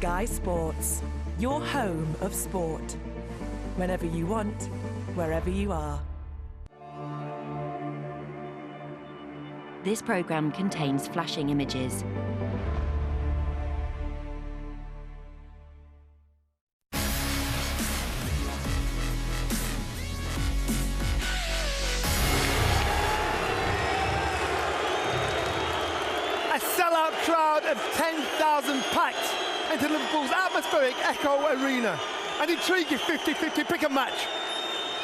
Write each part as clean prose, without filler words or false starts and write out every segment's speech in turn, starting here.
Sky Sports, your home of sport. Whenever you want, wherever you are. This programme contains flashing images. A sellout crowd of 10,000 packed into Liverpool's atmospheric Echo Arena. An intriguing 50-50 pick and match.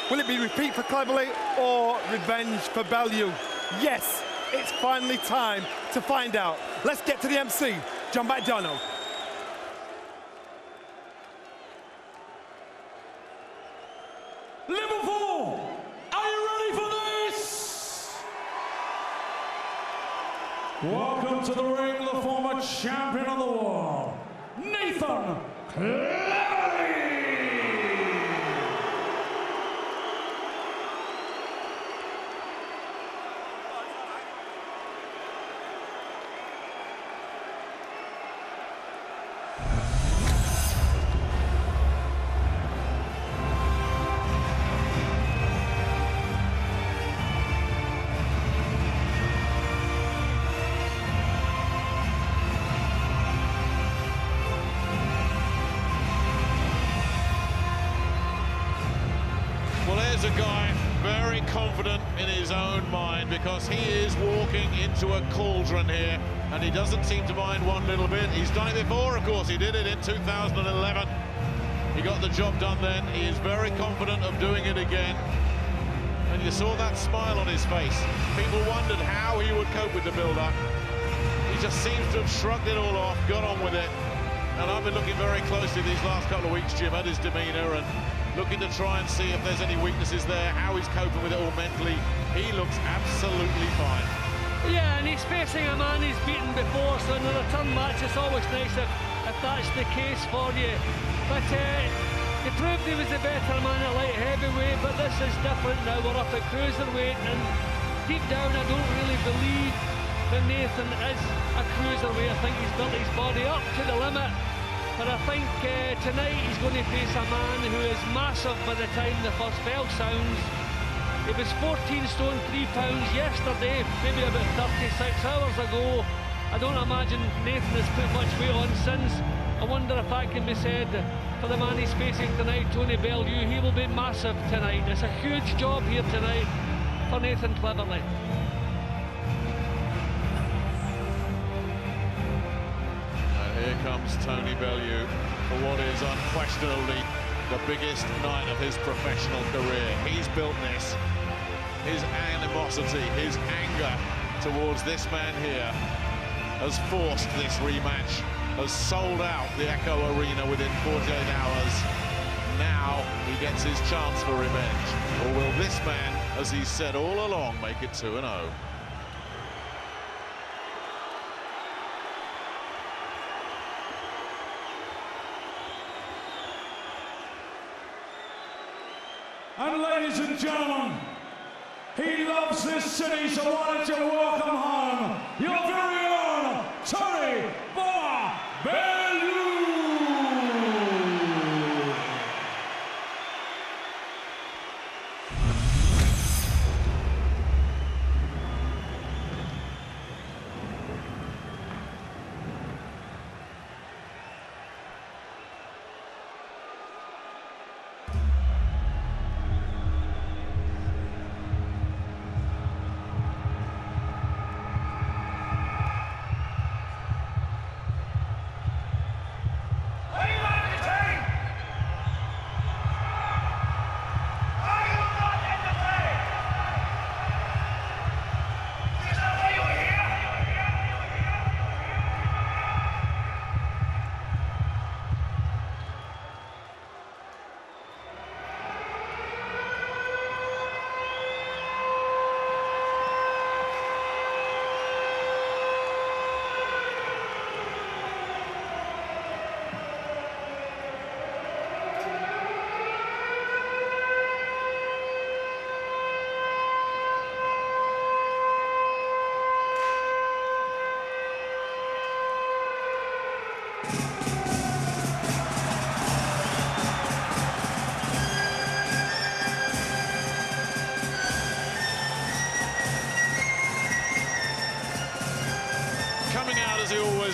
Will it be repeat for Cleverley or revenge for Bellew? Yes, it's finally time to find out. Let's get to the MC, John McDonough. Liverpool, are you ready for this? Welcome to the ring, the former champion of the world, Nathan Cleverley. A guy very confident in his own mind, because he is walking into a cauldron here, and he doesn't seem to mind one little bit. He's done it before, of course. He did it in 2011. He got the job done then. He is very confident of doing it again, and you saw that smile on his face. People wondered how he would cope with the build-up. He just seems to have shrugged it all off, got on with it, and I've been looking very closely these last couple of weeks, Jim, at his demeanour, and looking to try and see if there's any weaknesses there, how he's coping with it all mentally. He looks absolutely fine. Yeah, and he's facing a man he's beaten before, so in a return match it's always nice if that's the case for you. But he proved he was the better man at light heavyweight, but this is different now. We're up at cruiserweight, and deep down I don't really believe that Nathan is a cruiserweight. I think he's built his body up to the limit. But I think tonight he's going to face a man who is massive by the time the first bell sounds. He was 14 stone 3 pounds yesterday, maybe about 36 hours ago. I don't imagine Nathan has put much weight on since. I wonder if that can be said for the man he's facing tonight, Tony Bellew. He will be massive tonight. It's a huge job here tonight for Nathan Cleverley. Here comes Tony Bellew for what is unquestionably the biggest night of his professional career. He's built this. His animosity, his anger towards this man here has forced this rematch, has sold out the Echo Arena within 48 hours. Now he gets his chance for revenge. Or will this man, as he said all along, make it 2-0? And ladies and gentlemen, he loves this city, so why don't you welcome home your very own Tony Bellew.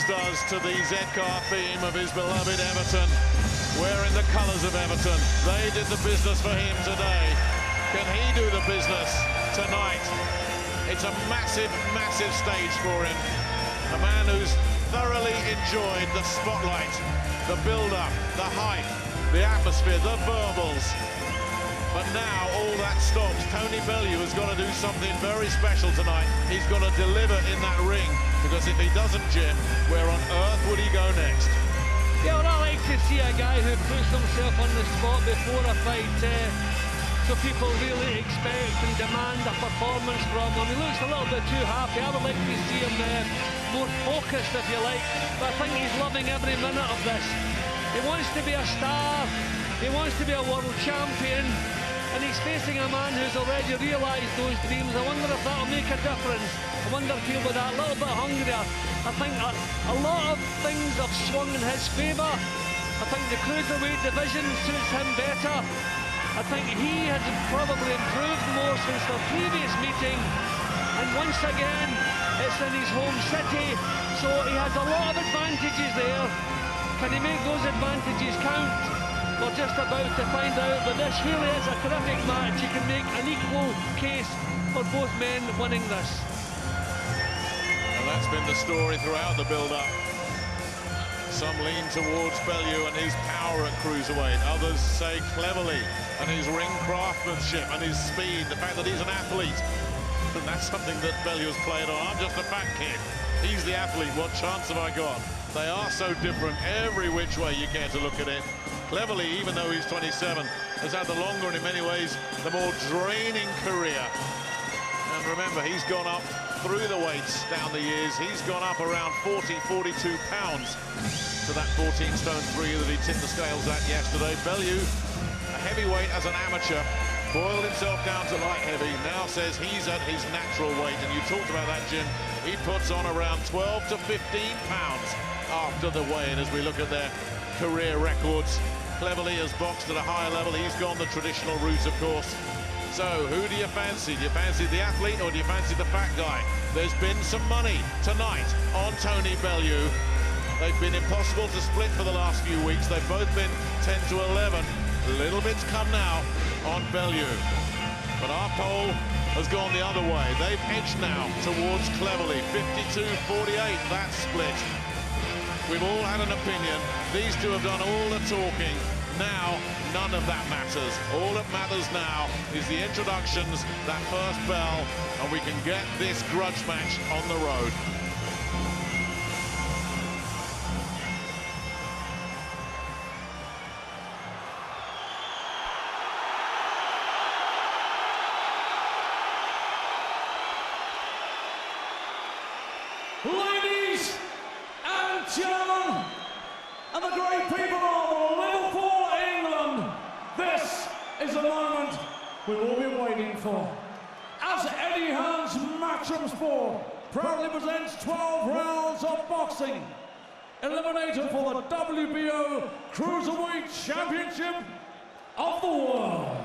does to the Z-Car theme of his beloved Everton, wearing the colours of Everton. They did the business for him today. Can he do the business tonight? It's a massive, massive stage for him. A man who's thoroughly enjoyed the spotlight, the build-up, the hype, the atmosphere, the verbals. But now all that stops. Tony Bellew has got to do something very special tonight. He's got to deliver in that ring, because if he doesn't, Jim, where on earth would he go next? Yeah, well, I like to see a guy who puts himself on the spot before a fight, so people really expect and demand a performance from him. He looks a little bit too happy. I would like to see him more focused, if you like, but I think he's loving every minute of this. He wants to be a star, he wants to be a world champion, and he's facing a man who's already realised those dreams. I wonder if that'll make a difference. I wonder if he'll be that little bit hungrier. I think a lot of things have swung in his favour. I think the cruiserweight division suits him better. I think he has probably improved more since the previous meeting, and once again it's in his home city, so he has a lot of advantages there. Can he make those advantages count? We're just about to find out, but this really is a terrific match. You can make an equal case for both men winning this. And that's been the story throughout the build-up. Some lean towards Bellew and his power at cruiserweight. Others say Cleverly and his ring craftsmanship and his speed, the fact that he's an athlete. And that's something that Bellew has played on. I'm just a fat kid. He's the athlete. What chance have I got? They are so different every which way you care to look at it. Cleverly, even though he's 27, has had the longer and in many ways the more draining career. And remember, he's gone up through the weights down the years. He's gone up around 40, 42 pounds to that 14 stone 3 that he tipped the scales at yesterday. Bellew, a heavyweight as an amateur, boiled himself down to light heavy, now says he's at his natural weight. And you talked about that, Jim. He puts on around 12 to 15 pounds after the weigh-in as we look at their career records. Cleverly has boxed at a higher level. He's gone the traditional route, of course. So, who do you fancy? Do you fancy the athlete or do you fancy the fat guy? There's been some money tonight on Tony Bellew. They've been impossible to split for the last few weeks. They've both been 10 to 11. A little bit's come now on Bellew. But our poll has gone the other way. They've edged now towards Cleverly. 52-48, that split. We've all had an opinion. These two have done all the talking. Now, none of that matters. All that matters now is the introductions, that first bell, and we can get this grudge match on the road. Ladies and gentlemen, and the great people of Liverpool, England, this is the moment we've all been waiting for. As Eddie Hearn's Matchroom Sport proudly presents 12 rounds of boxing, eliminator for the WBO Cruiserweight Championship of the World.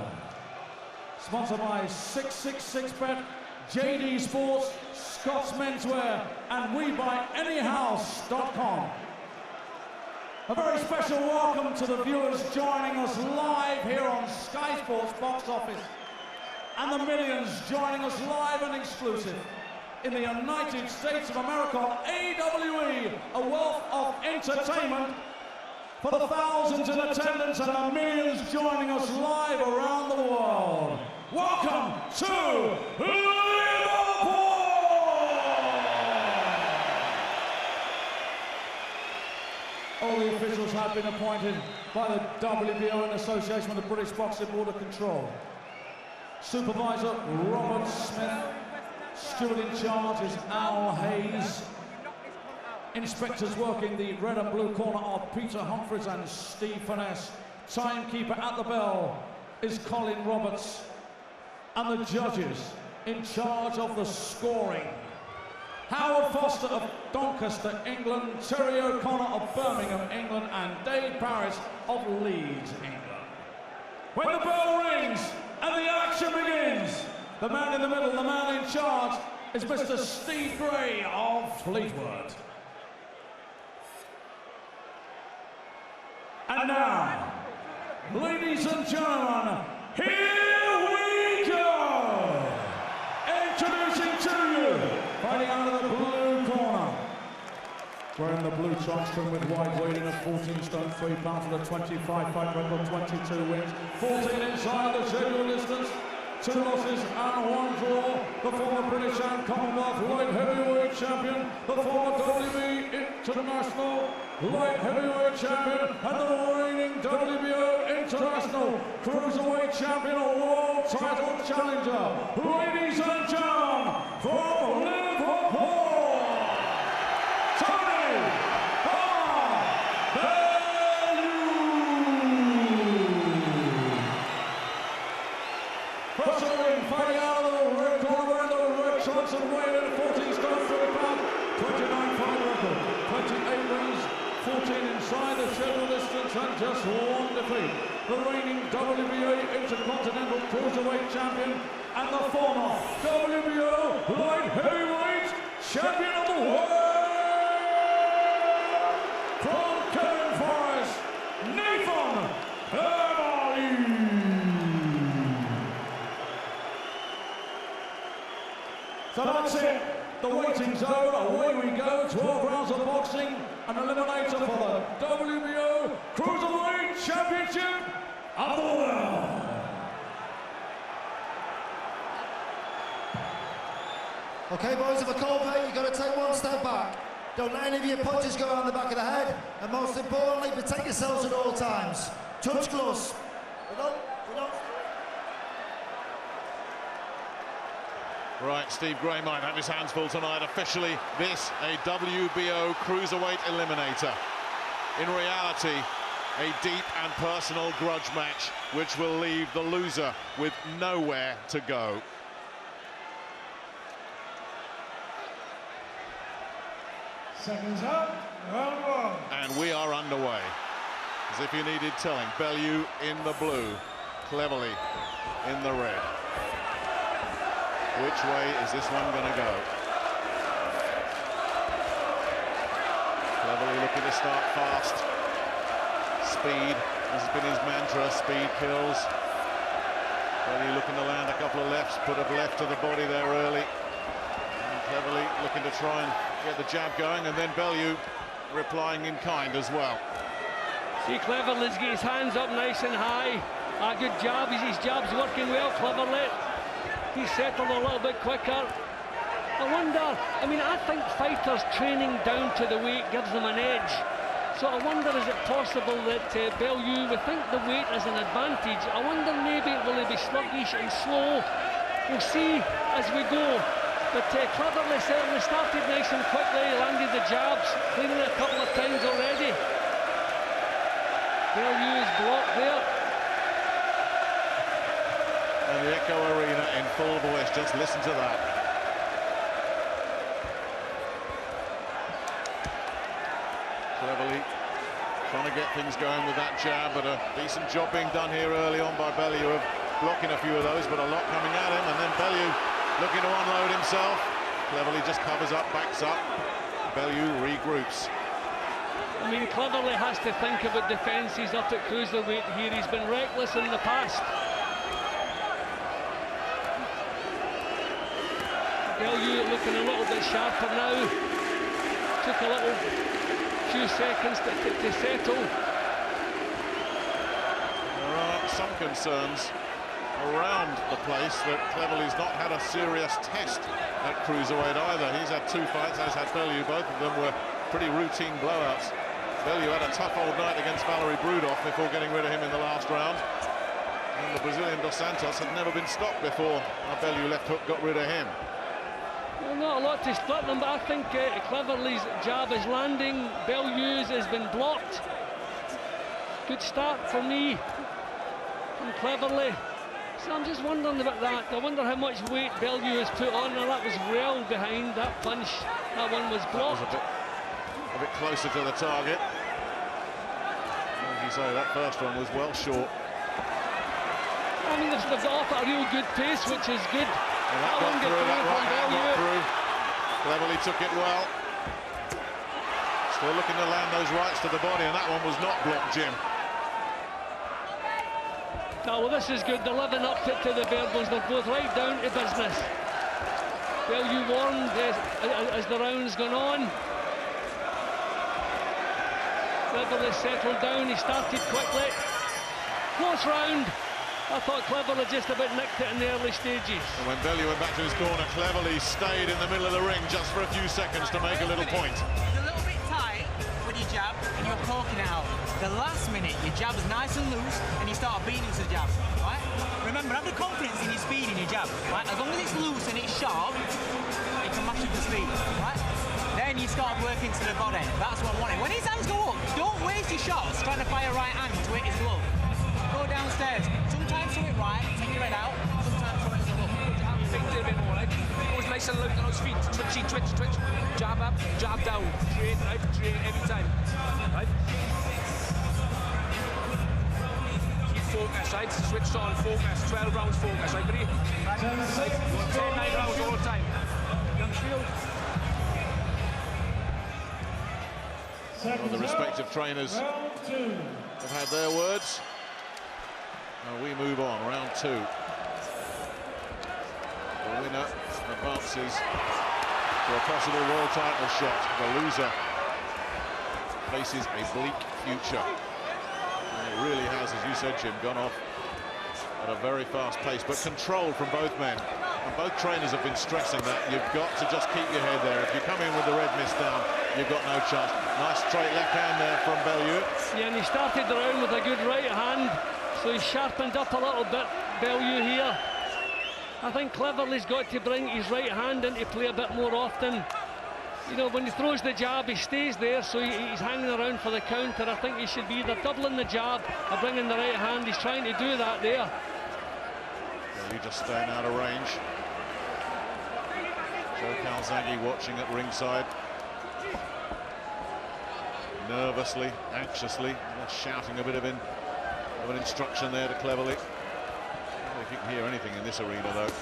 Sponsored by 666bet, JD Sports, Scott's Menswear, and WeBuyAnyHouse.com. A very special welcome to the viewers joining us live here on Sky Sports Box Office, and the millions joining us live and exclusive in the United States of America on AWE, a wealth of entertainment for the thousands in attendance and the millions joining us live around the world. Welcome to Liverpool! All the officials have been appointed by the WBO in association with the British Boxing Board of Control. Supervisor Robert Smith. Steward in charge is Al Hayes. Inspectors working the red and blue corner are Peter Humphreys and Steve Finesse. Timekeeper at the bell is Colin Roberts. And the judges in charge of the scoring: Howard Foster of Doncaster, England, Terry O'Connor of Birmingham, England, and Dave Parris of Leeds, England. When the bell rings and the action begins, the man in the middle, the man in charge, is Mr. Steve Gray of Fleetwood. And now, ladies and gentlemen, here we go! Introducing to you, fighting out of the blue corner. Wearing the blue trunks trimmed with white, weighing at 14 stone 3 pounds with a 25 fight record, 22 wins, 14 inside the scheduled distance, 2 losses and 1 draw. The former British and Commonwealth light heavyweight champion, the former WB International light heavyweight champion, and the reigning WBO International cruiserweight champion, a world title challenger. Ladies and gentlemen, from Liverpool, Tony Bellew. Fighting out of the red corner, wearing the red trunks and weighing in 14 stone 3 pounds, 29 fight record, 28 wins, 14 inside the scheduled distance and just 1 defeat. The reigning WBA Intercontinental Cruiserweight Champion and the former WBO Light Heavyweight Champion of the World! From Kevin Forrest, Nathan Bellew. So that's it. The waiting's over. Away we go. 12 rounds of boxing. An eliminator for the WBO Cruiserweight Championship of the World. Okay, boys, if a cold plate, you've got to take 1 step back. Don't let any of your punches go around the back of the head. And most importantly, protect yourselves at all times. Touch gloves. We don't. Right, Steve Gray might have his hands full tonight. Officially, this a WBO Cruiserweight Eliminator. In reality, a deep and personal grudge match, which will leave the loser with nowhere to go. Seconds up, round 1. And we are underway. As if you needed telling, Bellew in the blue, Cleverly in the red. Which way is this one going to go? Cleverly looking to start fast. Speed, this has been his mantra, speed kills. Bellew looking to land a couple of lefts, put a left to the body there early. And Cleverly looking to try and get the jab going, and then Bellew replying in kind as well. See, Cleverly's got his hands up nice and high. A good jab, his jab's working well, Cleverly. He's settled a little bit quicker. I wonder, I think fighters training down to the weight gives them an edge. So I wonder, is it possible that Bellew, we think the weight is an advantage. I wonder maybe will he be sluggish and slow. We'll see as we go. But Cleverly certainly started nice and quickly, landed the jabs, cleaning a couple of times already. Bellew is blocked there. And the Echo Arena in full voice, just listen to that. Cleverly trying to get things going with that jab, but a decent job being done here early on by Bellew of blocking a few of those, but a lot coming at him, and then Bellew looking to unload himself. Cleverly just covers up, backs up. Bellew regroups. Cleverly has to think about defence. He's up at cruiserweight here. He's been reckless in the past. Bellew looking a little bit sharper now. Took a few seconds to settle. There are some concerns around the place that Cleverly's not had a serious test at cruiserweight either. He's had 2 fights, as had Bellew. Both of them were pretty routine blowouts. Bellew had a tough old night against Valerie Brudoff before getting rid of him in the last round. And the Brazilian Dos Santos had never been stopped before Bellew left hook got rid of him. Well, not a lot to split them, but I think Cleverly's jab is landing. Bellew's has been blocked. Good start for me from Cleverly. So I'm just wondering about that. I wonder how much weight Bellew has put on. Now that was well behind that punch. That one was blocked. That was a bit closer to the target. As you say, that first one was well short. They've got off at a real good pace, which is good. And that got through, that right hand got through. Cleverly took it well. Still looking to land those rights to the body, and that one was not blocked, Jim. Oh, well, this is good. They're living up to the Bearbones. They're both right down to business. Bellew warned as the round's gone on. Cleverly settled down. He started quickly. Close round. I thought Cleverly just about nicked it in the early stages. And when Bellew went back to his corner, Cleverly stayed in the middle of the ring just for a few seconds to make a little point. You're a little bit tight with your jab and you're poking it out. The last minute, your jab is nice and loose and you start beating with the jab, right? Remember, have the confidence in your speed in your jab, right? As long as it's loose and it's sharp, it can match up the speed, right? Then you start working to the body. That's what I wanted. When his hands go up, don't waste your shots trying to fire right hand to hit his glove. Go downstairs. Sometimes throw it right, take your head out. Sometimes throw it as a hook. Think a bit more, right? Always nice and loose on his feet. Twitchy, twitch, twitch. Jab up, jab down. Train, right? Train every time. Right? Keep focus, right? Switch on, focus. 12 rounds focus, right, buddy? Right? 10, 9 rounds all the time. Youngsfield. Well, the respective trainers have had their words. Now we move on, round 2. The winner advances to a possible world title shot. The loser faces a bleak future. And it really has, as you said, Jim, gone off at a very fast pace, but controlled from both men. And both trainers have been stressing that you've got to just keep your head there. If you come in with the red mist down, you've got no chance. Nice straight left hand there from Bellew. Yeah, and he started the round with a good right hand, so he sharpened up a little bit, Bellew here. I think Cleverly's got to bring his right hand into play a bit more often. You know, when he throws the jab, he stays there, so he's hanging around for the counter. I think he should be either doubling the jab or bringing the right hand. He's trying to do that there. Bellew just staying out of range. Joe Calzaghe watching at ringside. Nervously, anxiously, shouting a bit of an instruction there to Cleverly. I don't know if you can hear anything in this arena, though.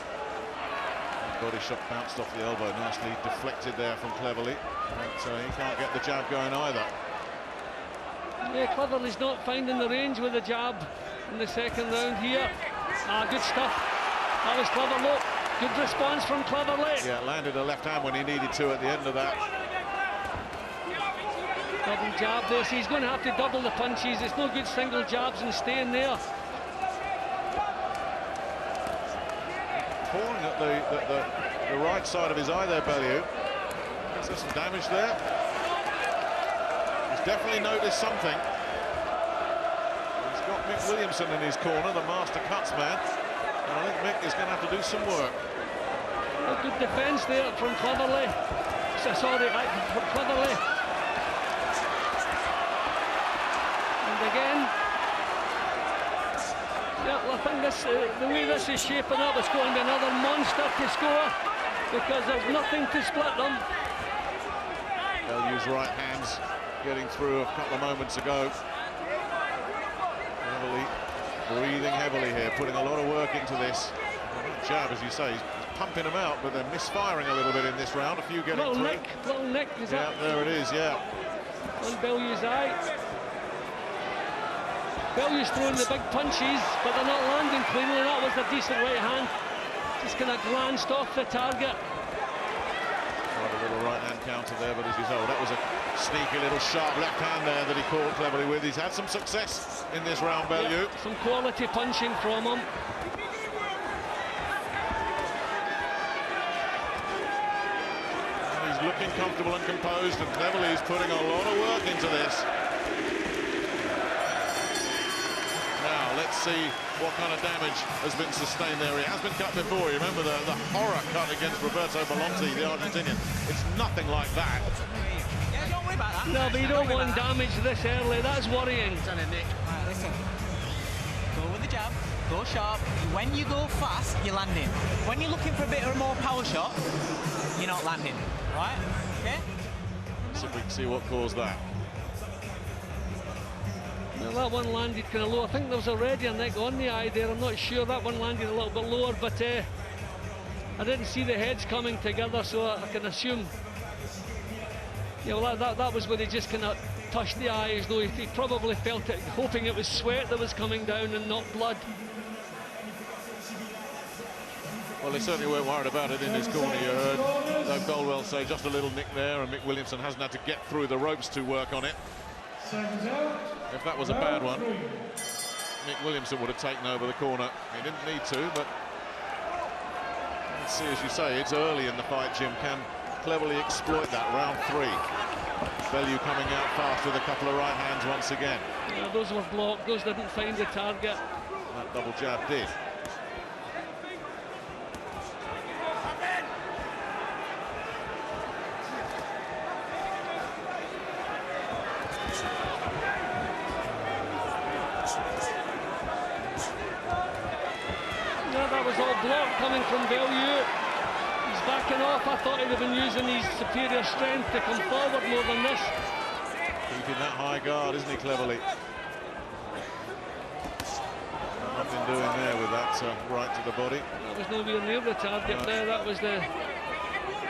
Body shot bounced off the elbow, nicely deflected there from Cleverly. But he can't get the jab going either. Yeah, Cleverly's not finding the range with the jab in the second round here. Good stuff. That was clever. Look, good response from Cleverly. Yeah, landed a left hand when he needed to at the end of that. Double jab there, so he's going to have to double the punches. It's no good single jabs and staying there. Pulling at the right side of his eye there, Bellew. Is there some damage there? He's definitely noticed something. He's got Mick Williamson in his corner, the master cuts man. And I think Mick is going to have to do some work. A good defence there from Cleverly. Sorry, from Cleverly. Again. Yeah, well, I think this, the way this is shaping up, it's going to be another monster to score because there's nothing to split them. Bellew's right hands getting through a couple of moments ago. Heavily, breathing heavily here, putting a lot of work into this. Jab, as you say, he's pumping them out, but they're misfiring a little bit in this round. A few getting little through. Little nick, is yeah, that? there it is, yeah. On Bellew's eye. Bellew's throwing the big punches, but they're not landing cleanly. That was a decent right hand. Just kind of glanced off the target. Quite a little right hand counter there, but as you saw, that was a sneaky little sharp left hand there that he caught Cleverly with. He's had some success in this round, Bellew. Yep, some quality punching from him. He's looking comfortable and composed, and Cleverly's putting a lot of work into this. Now, let's see what kind of damage has been sustained there. He has been cut before. You remember the horror cut against Roberto Bellonti, the Argentinian. It's nothing like that. Yeah, don't worry about that. No, but you don't want damage this early. That's worrying. Right, listen. Go with the jab. Go sharp. When you go fast, you're landing. When you're looking for a bit of a more power shot, you're not landing. Right? Okay? So we can see what caused that. Well, that one landed kind of low. I think there was already a nick on the eye there. I'm not sure. That one landed a little bit lower, but I didn't see the heads coming together, so I can assume. Yeah, well, that was where they just kind of touched the eye as though he probably felt it, hoping it was sweat that was coming down and not blood. Well, they certainly weren't worried about it in his corner, you heard. Though Bellew say just a little nick there, and Mick Williamson hasn't had to get through the ropes to work on it. If that was a bad one, Mick Williamson would have taken over the corner. He didn't need to, but let's see, as you say, it's early in the fight, Jim. Can cleverly exploit that. Round 3. Bellew coming out fast with a couple of right hands once again. Yeah, those were blocked, those didn't find the target. That double jab did. That was all blocked coming from Bellew. He's backing off. I thought he'd have been using his superior strength to come forward more than this. Keeping that high guard, isn't he, cleverly? Nothing doing there with that right to the body. That was nowhere near the target there. That was the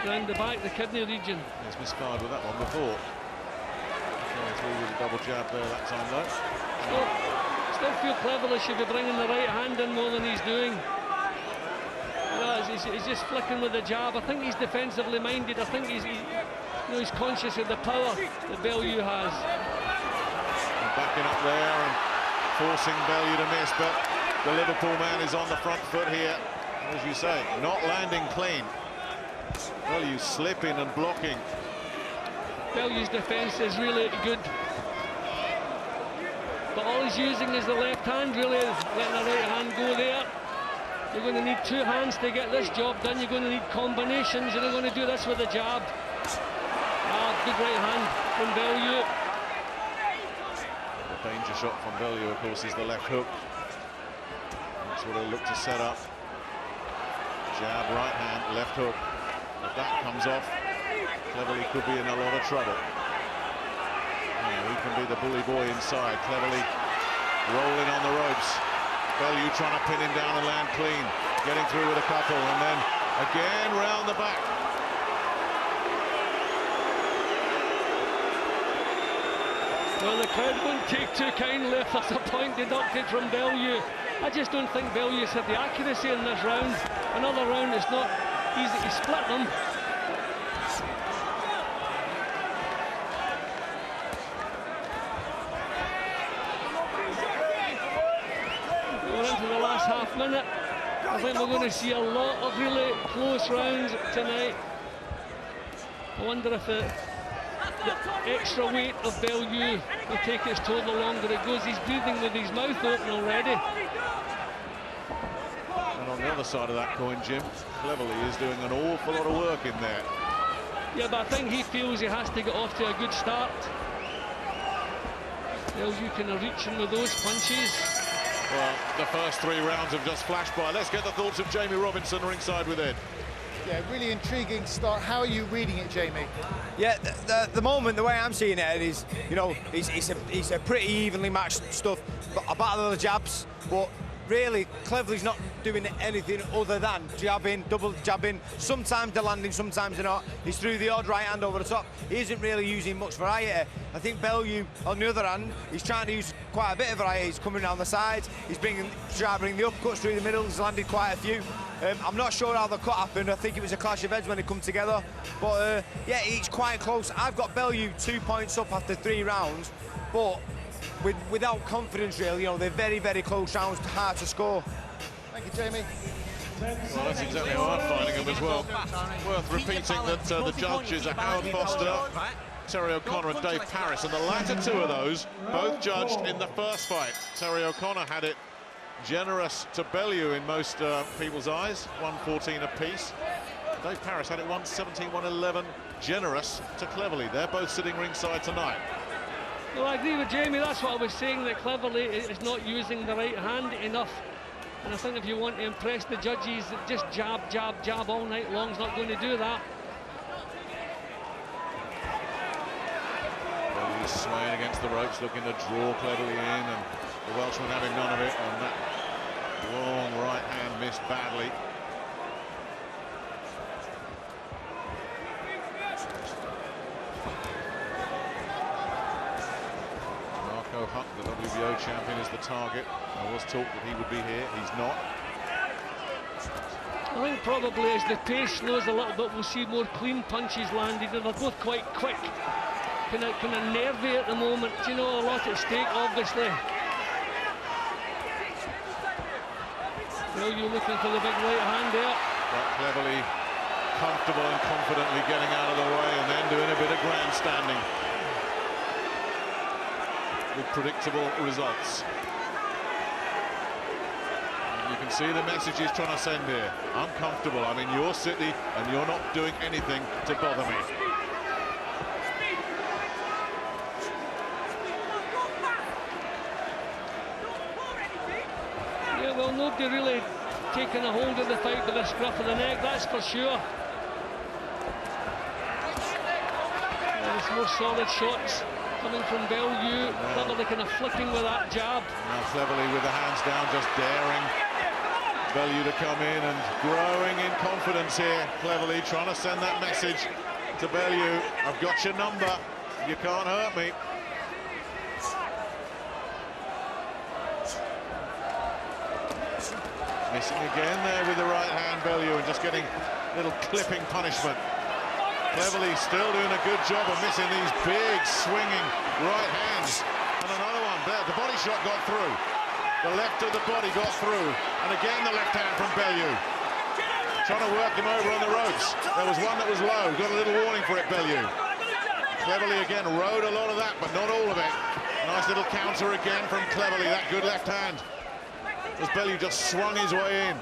round the back, the kidney region. He's misfired with that one before. Going through with a double jab there that time, though. Still feel Cleverly should be bringing the right hand in more than he's doing. He's just flicking with the jab. I think he's defensively minded. I think he's conscious of the power that Bellew has. And backing up there and forcing Bellew to miss, but the Liverpool man is on the front foot here. As you say, not landing clean. Bellew slipping and blocking. Bellew's defence is really good. But all he's using is the left hand, really, letting the right hand go there. You're going to need 2 hands to get this job done. You're going to need combinations. You're not going to do this with a jab. Good right hand from Bellew. The danger shot from Bellew, of course, is the left hook. That's what he'll look to set up. Jab, right hand, left hook. If that comes off, Cleverly could be in a lot of trouble. He can be the bully boy inside. Cleverly rolling on the ropes. Bellew trying to pin him down and land clean. Getting through with a couple, and then again round the back. Well, the crowd won't take too kindly if there's a point deducted from Bellew. I just don't think Bellew's had the accuracy in this round. Another round is not easy to split them. Into the last half minute. I think we're going to see a lot of really close rounds tonight. I wonder if the extra weight of Bellew will take its toll the longer it goes. He's breathing with his mouth open already. And on the other side of that coin, Jim, Cleverly is doing an awful lot of work in there. Yeah, but I think he feels he has to get off to a good start. Bellew can reach him with those punches. Well, the first 3 rounds have just flashed by. Let's get the thoughts of Jamie Robinson ringside with Ed. Yeah, really intriguing start. How are you reading it, Jamie? Yeah, the moment, the way I'm seeing it is, it's a pretty evenly matched stuff. But a battle of the jabs, but really, Cleverly's not doing anything other than jabbing, double jabbing. Sometimes they're landing, sometimes they're not. He's threw the odd right hand over the top. He isn't really using much variety. I think Bellew, on the other hand, he's trying to use quite a bit of variety. He's coming down the sides. He's bringing the upcuts through the middle. He's landed quite a few. I'm not sure how the cut happened. I think it was a clash of heads when they come together. But yeah, it's quite close. I've got Bellew 2 points up after 3 rounds, but without confidence, really. They're very, very close rounds, hard to score. Thank you, Jamie. Well, that's exactly how I'm finding them as well. Worth repeating that the judges are Howard Foster, Terry O'Connor and Dave Parris, and the latter 2 of those both judged in the first fight. Terry O'Connor had it generous to Bellew in most people's eyes, 114 apiece. Dave Parris had it 117, 111, generous to Cleverly. They're both sitting ringside tonight. Well, I agree with Jamie. That's what I was saying, that Cleverly is not using the right hand enough. And I think if you want to impress the judges, just jab, jab, jab all night long is not going to do that. Well, he's swaying against the ropes, looking to draw Cleverly in, and the Welshman having none of it, and that long right hand missed badly. Joe Huck, the WBO champion, is the target. There was talk that he would be here. He's not. I think probably as the pace slows a little bit, we'll see more clean punches landed, and they're both quite quick. Kind of nervy at the moment. You know, a lot at stake, obviously. Bellew looking for the big right hand there. Quite cleverly, comfortable and confidently getting out of the way, and then doing a bit of grandstanding with predictable results. And you can see the message he's trying to send here. I'm comfortable. I'm in your city, and you're not doing anything to bother me. Yeah, well, nobody really taking a hold of the fight with the scruff of the neck, that's for sure. There's more solid shots coming from Bellew. Cleverly kind of flicking with that jab. Now cleverly with the hands down, just daring Bellew to come in and growing in confidence here. Cleverly trying to send that message to Bellew. I've got your number. You can't hurt me. Missing again there with the right hand, Bellew, and just getting a little clipping punishment. Cleverly still doing a good job of missing these big swinging right hands. And another one there, the body shot got through. The left of the body got through. And again the left hand from Bellew. Trying to work him over on the ropes. There was one that was low, got a little warning for it, Bellew. Cleverly again rode a lot of that, but not all of it. Nice little counter again from Cleverly, that good left hand. As Bellew just swung his way in.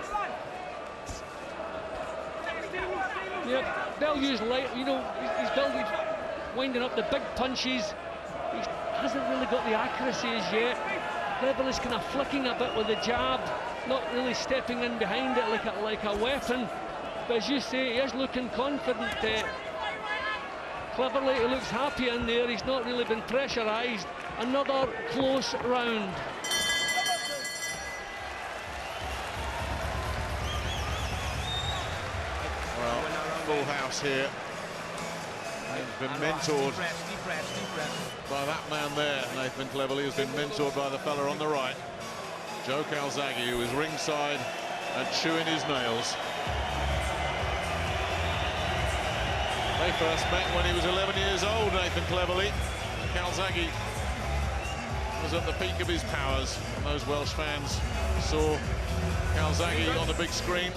Yeah, Bellew's light, you know, he's winding up the big punches. He hasn't really got the accuracy as yet. Cleverly's kind of flicking a bit with the jab, not really stepping in behind it like a weapon. But as you say, he is looking confident. Cleverly, he looks happy in there. He's not really been pressurised. Another close round. Well, full house here. He's been mentored by that man there. Nathan Cleverly has been mentored by the fella on the right, Joe Calzaghe, who is ringside and chewing his nails. They first met when he was 11 years old, Nathan Cleverly. Calzaghe was at the peak of his powers, and those Welsh fans saw Calzaghe on the big screen.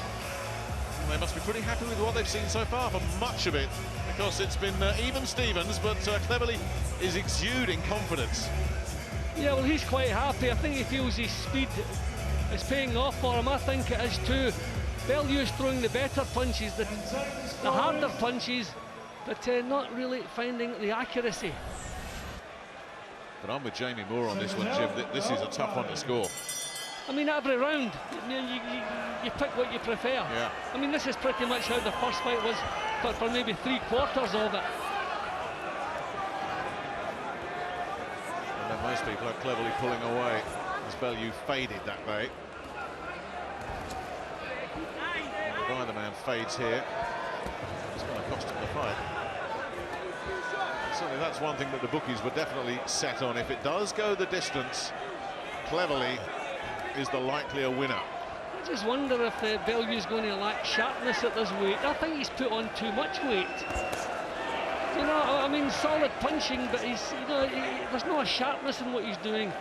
They must be pretty happy with what they've seen so far, for much of it, because it's been even Stevens, but Cleverly is exuding confidence. Yeah, well, he's quite happy. I think he feels his speed is paying off for him. I think it is too. Bellew's throwing the better punches, the harder punches, but not really finding the accuracy. But I'm with Jamie Moore on this one, Jim. This is a tough one to score. I mean, every round, you pick what you prefer. Yeah. I mean, this is pretty much how the first fight was for maybe 3/4 of it. And then most people are cleverly pulling away as Bellew faded that way. And either man fades here. It's going to cost him the fight. Certainly that's one thing that the bookies were definitely set on. If it does go the distance, Cleverly is the likelier winner. I just wonder if Bellew's going to lack sharpness at this weight. I think he's put on too much weight. You know, I mean, solid punching, but he's, you know, there's no sharpness in what he's doing.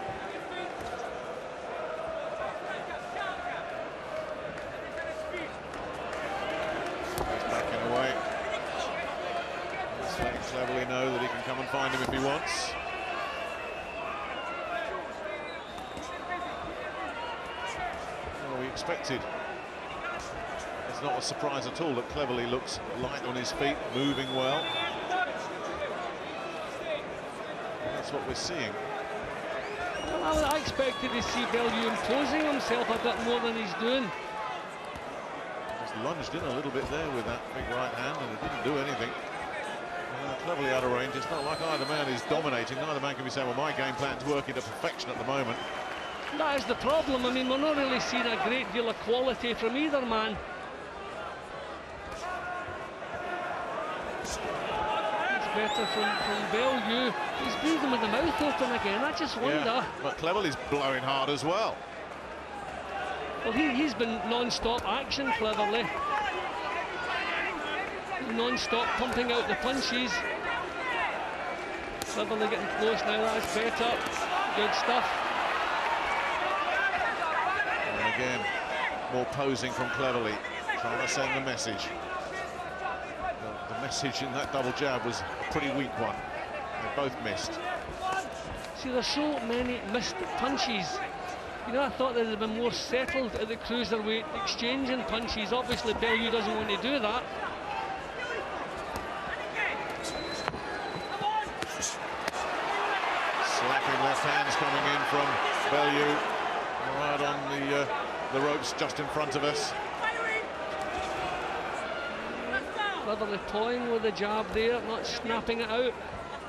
He's backing away. He's letting Cleverly know that he can come and find him if he wants. Expected. It's not a surprise at all that Cleverly looks light on his feet, moving well. And that's what we're seeing. Well, I expected to see Bellew imposing himself a bit more than he's doing. Just lunged in a little bit there with that big right hand, and it didn't do anything. Cleverly out of range. It's not like either man is dominating. Neither man can be saying, well, my game plan's working to perfection at the moment. That is the problem. I mean, we're not really seeing a great deal of quality from either man. It's better from Bellew. He's breathing with the mouth open again. I just wonder. Yeah, but Cleverley's blowing hard as well. Well, he's been non-stop action, Cleverley. Non-stop pumping out the punches. Cleverley getting close now. That's better. Good stuff. And again, more posing from Cleverley, trying to send the message. The message in that double jab was a pretty weak one. They both missed. See, there's so many missed punches. You know, I thought they'd have been more settled at the cruiserweight, exchanging punches. Obviously, Bellew doesn't want to do that. Slapping left hands coming in from Bellew, right on the ropes just in front of us. Cleverly toying with the jab there, not snapping it out.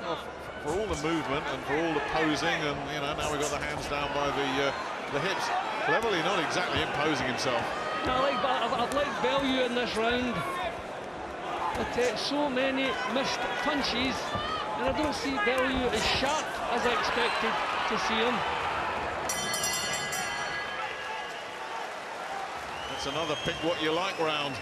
Well, for all the movement and for all the posing, and you know, now we've got the hands down by the hips. Cleverly not exactly imposing himself. No, I've liked Bellew in this round, but so many missed punches, and I don't see Bellew as sharp as I expected to see him. That's another pick what you like round.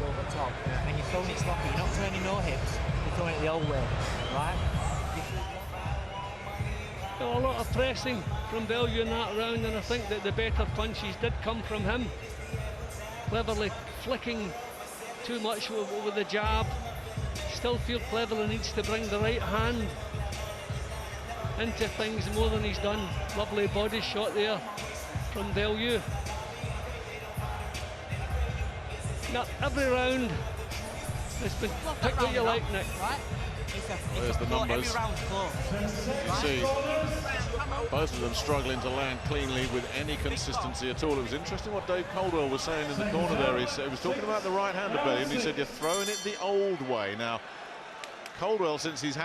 Over top, and you're throwing it sloppy. You're not turning no hips. You're throwing it the old way, right? A lot of pressing from Bellew in that round, and I think that the better punches did come from him. Cleverly flicking too much with the jab. Still feel Cleverly needs to bring the right hand into things more than he's done. Lovely body shot there from Bellew. Now, every round it's been pick what you like, Nick. Right? There's the numbers. You see both of them struggling to land cleanly with any consistency at all. It was interesting what Dave Caldwell was saying in the corner there. He was talking about the right hand of Bellew, and he said you're throwing it the old way. Now, Caldwell, since he's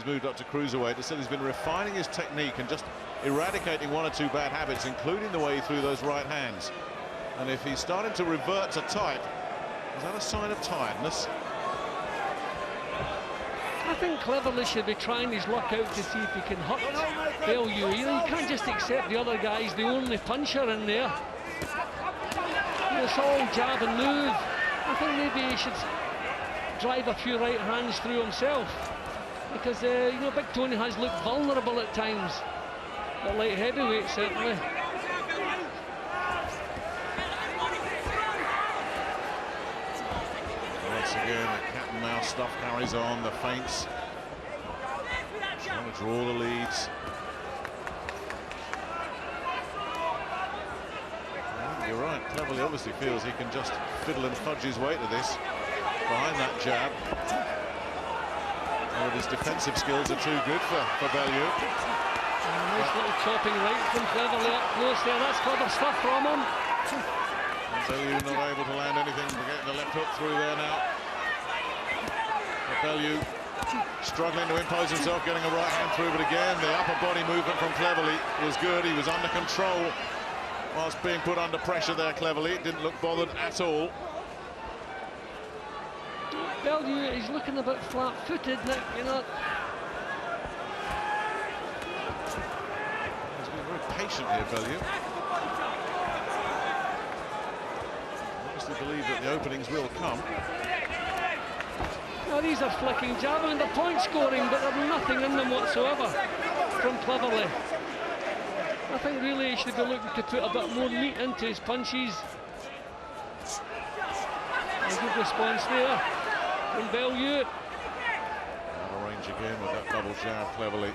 moved up to cruiserweight, has said he's been refining his technique and just eradicating one or two bad habits, including the way he threw those right hands. And if he's starting to revert to type, is that a sign of tiredness? I think Cleverly should be trying his luck out to see if he can hurt Bellew. You know, you can't just accept the other guy's the only puncher in there. It's all jab and move. I think maybe he should drive a few right hands through himself, because you know, Big Tony has looked vulnerable at times at light heavyweight, certainly. Once again, the cat and mouse stuff carries on, the feints, trying to draw the leads. You're right, Cleverly obviously feels he can just fiddle and fudge his way to this behind that jab. Well, his defensive skills are too good for Bellew. Nice little chopping right from Cleverly up close there. That's clever stuff from him. Bellew not able to land anything, getting the left hook through there now. But Bellew struggling to impose himself, getting a right hand through, but again, the upper body movement from Cleverly was good. He was under control whilst being put under pressure there, Cleverly. Didn't look bothered at all. Bellew, he's looking a bit flat-footed, Nick, you know. He's been very patient here, Bellew. Believe that the openings will come. Now these are flicking jab, I mean, they're point scoring, but there's nothing in them whatsoever from Cleverly. I think really he should be looking to put a bit more meat into his punches. A good response there from Bellew. Out of range again with that double jab, Cleverly.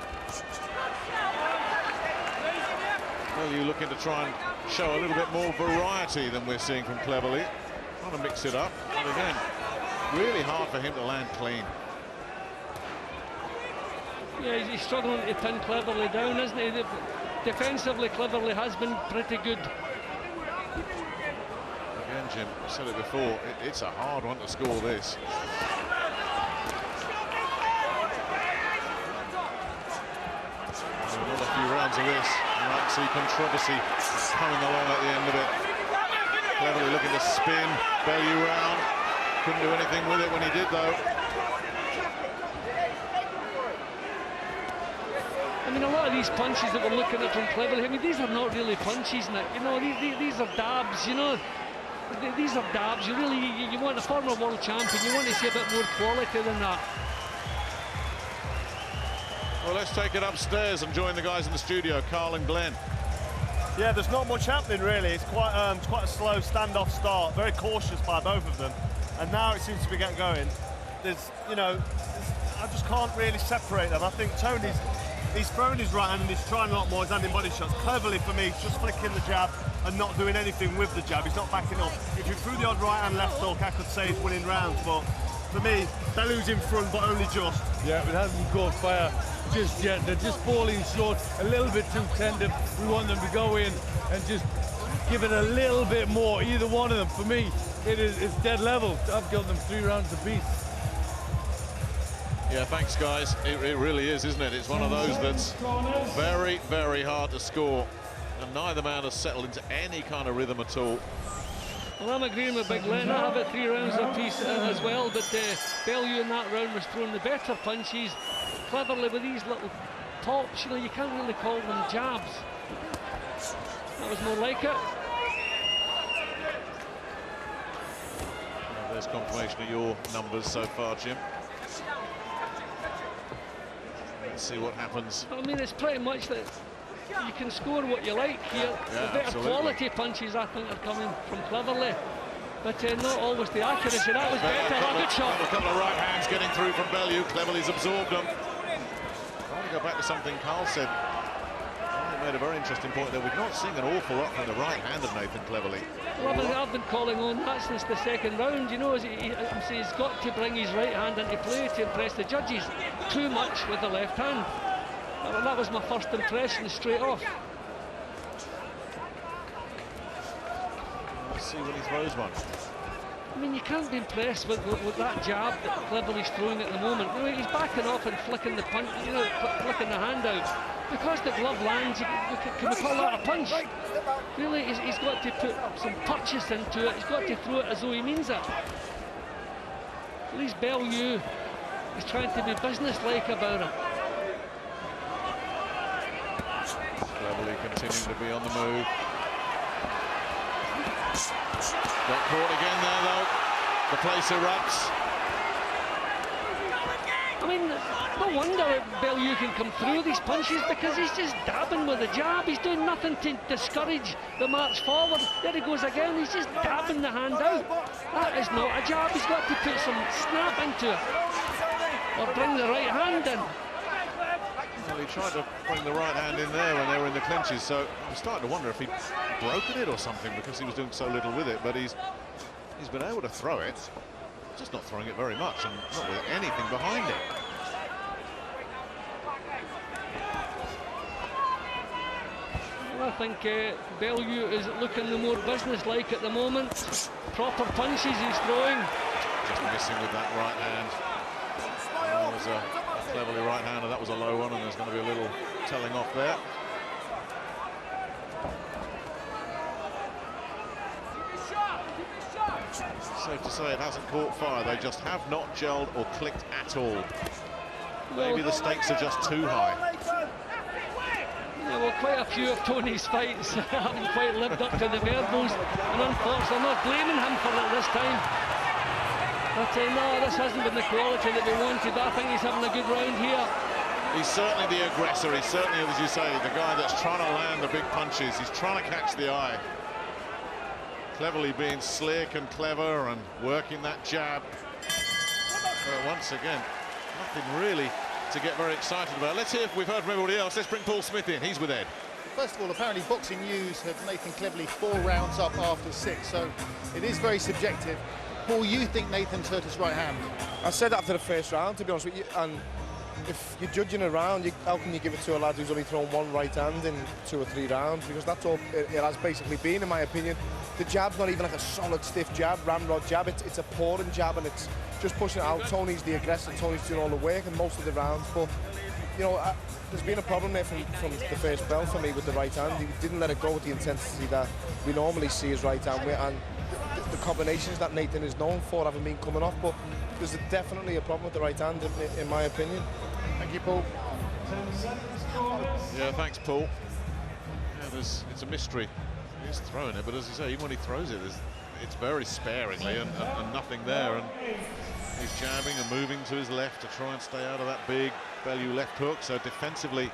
Bellew looking to try and show a little bit more variety than we're seeing from Cleverly. Trying to mix it up, and again, really hard for him to land clean. Yeah, he's struggling to pin Cleverly down, isn't he? Defensively, Cleverly has been pretty good. Again, Jim, I said it before, it's a hard one to score this. Another few rounds of this, might see controversy coming along at the end of it. Cleverly looking to spin Bellew round. Couldn't do anything with it when he did, though. I mean, a lot of these punches that we're looking at from Cleverly, I mean, these are not really punches, Nick. You know, these are dabs, you know. These are dabs. You really, you want a former world champion, you want to see a bit more quality than that. Well, let's take it upstairs and join the guys in the studio, Carl and Glenn. Yeah, there's not much happening really. It's quite a slow standoff start, very cautious by both of them, and now it seems to be getting going. I just can't really separate them. I think Tony's he's throwing his right hand and he's trying a lot more. He's landing body shots. Cleverly for me, just flicking the jab and not doing anything with the jab. He's not backing up. If you threw the odd right hand left hook, I could say he's winning rounds, but for me, Bellew's in front, but only just. Yeah, it hasn't caught fire just yet. They're just falling short, a little bit too tender. We want them to go in and just give it a little bit more. Either one of them, for me, it's dead level. I've got them 3 rounds apiece. Yeah, thanks, guys. It really is, isn't it? It's one of those that's very, very hard to score, and neither man has settled into any kind of rhythm at all. Well, I'm agreeing with Big Len. I have it 3 rounds apiece as well, but Bellew in that round was throwing the better punches. Cleverly with these little tops, you know, you can't really call them jabs. That was more like it. Well, there's confirmation of your numbers so far, Jim. Let's see what happens. I mean, it's pretty much that you can score what you like here. Yeah, the better absolutely. quality punches, I think, are coming from Cleverly, but not always the accuracy. That was better. A good shot. A couple of right hands getting through from Bellew. Cleverly's absorbed them. I want to go back to something Carl said. He made a very interesting point there. We've not seen an awful lot from the right hand of Nathan Cleverly. Well, I've been calling on that since the second round. You know, he's got to bring his right hand into play to impress the judges. Too much with the left hand. Well, that was my first impression straight off. Let's see when he throws one. I mean, you can't be impressed with that jab that Cleverly's throwing at the moment. You know, he's backing off and flicking the punch, you know, flicking the hand out. Because the glove lands, can we call that a punch? Really, he's got to put some purchase into it. He's got to throw it as though he means it. At least Bellew is trying to be businesslike about it. Cleverly continuing to be on the move. Got caught again there, though. The place erupts. I mean, no wonder Bellew can come through these punches, because he's just dabbing with the jab. He's doing nothing to discourage the march forward. There he goes again. He's just dabbing the hand out. That is not a jab. He's got to put some snap into it, or bring the right hand in. Well, he tried to bring the right hand in there when they were in the clinches, so I'm starting to wonder if he'd broken it or something, because he was doing so little with it. But he's been able to throw it, just not throwing it very much, and not with anything behind it. Well, I think Bellew is looking the more business-like at the moment. Proper punches he's throwing. Just missing with that right hand. That was a Cleverly right hander. That was a low one, and there's going to be a little telling off there. Safe to say it hasn't caught fire. They just have not gelled or clicked at all. Maybe the stakes are just too high. Yeah, well, quite a few of Tony's fights haven't quite lived up to the verbals, and unfortunately I'm not blaming him for it this time. But no, this hasn't been the quality that we wanted, but I think he's having a good round here. He's certainly the aggressor. He's certainly, as you say, the guy that's trying to land the big punches. He's trying to catch the eye. Cleverly being slick and clever and working that jab. But once again, nothing really to get very excited about. Let's hear if we've heard from everybody else. Let's bring Paul Smith in. He's with Ed. First of all, apparently Boxing News have Nathan Cleverly 4 rounds up after 6, so it is very subjective. Paul, you think Nathan's hurt his right hand? I said after the first round, to be honest with you, and if you're judging a round, how can you give it to a lad who's only thrown 1 right hand in 2 or 3 rounds? Because that's all it has basically been, in my opinion. The jab's not even like a solid, stiff jab, ramrod jab. It's a pouring jab, and it's just pushing it out. Tony's the aggressor. Tony's doing all the work in most of the rounds, but you know, there's been a problem there from the first bell for me with the right hand. He didn't let it go with the intensity that we normally see his right hand with, and the combinations that Nathan is known for haven't been coming off, but there's definitely a problem with the right hand, in my opinion. Thank you, Paul. Yeah, thanks, Paul. Yeah, it's a mystery. He's throwing it, but as you say, even when he throws it, it's very sparingly and nothing there. And he's jabbing and moving to his left to try and stay out of that big Bellew left hook. So defensively,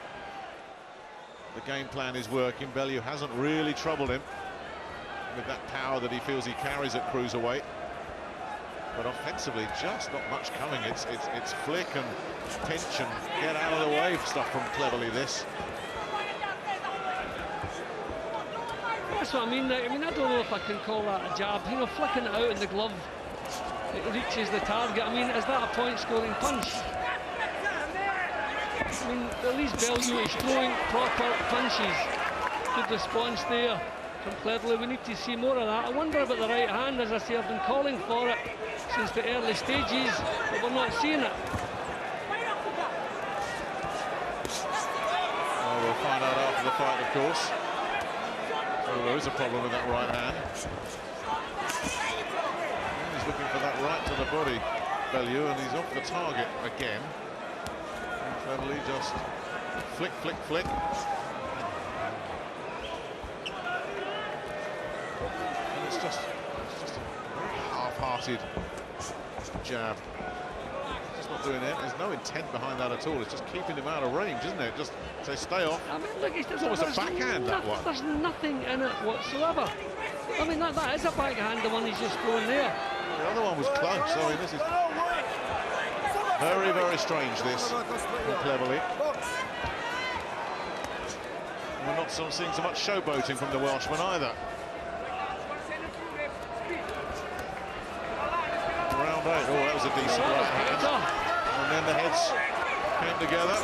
the game plan is working. Bellew hasn't really troubled him with that power that he feels he carries at cruiserweight. But offensively, just not much coming. It's flick and pinch and get out of the way stuff from Cleverly. This. That's what I mean. I don't know if I can call that a jab. You know, flicking it out in the glove, it reaches the target. I mean, is that a point-scoring punch? I mean, at least Bellew is throwing proper punches. Good response there from Cleverly. We need to see more of that. I wonder about the right hand. As I say, I've been calling for it since the early stages, but we're not seeing it. Well, we'll find out after the fight, of course. Oh, there is a problem with that right hand. He's looking for that right to the body, Bellew, and he's off the target again. And Cleverly just flick, flick, flick. And it's just a very half-hearted jab. Just not doing it. There's no intent behind that at all. It's just keeping him out of range, isn't it? Just say, stay off. I mean, look, it's almost a backhand, that one. There's nothing in it whatsoever. I mean, that is a backhand, the one he's just thrown there. The other one was close. I mean, this is very, very strange, this, from Cleverly. We're not seeing so much showboating from the Welshman either. Round 8. Oh, that was a decent right hand. And then the heads came together.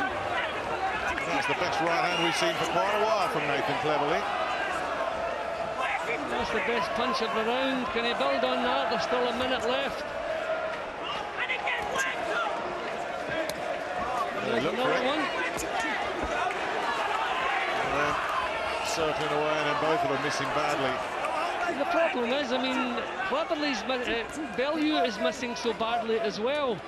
That's the best right hand we've seen for quite a while from Nathan Cleverly. That's the best punch of the round. Can he build on that? There's still a minute left. There's another one. Circling away, and then both of them missing badly. The problem is, I mean, Cleverly's Bellew is missing so badly as well.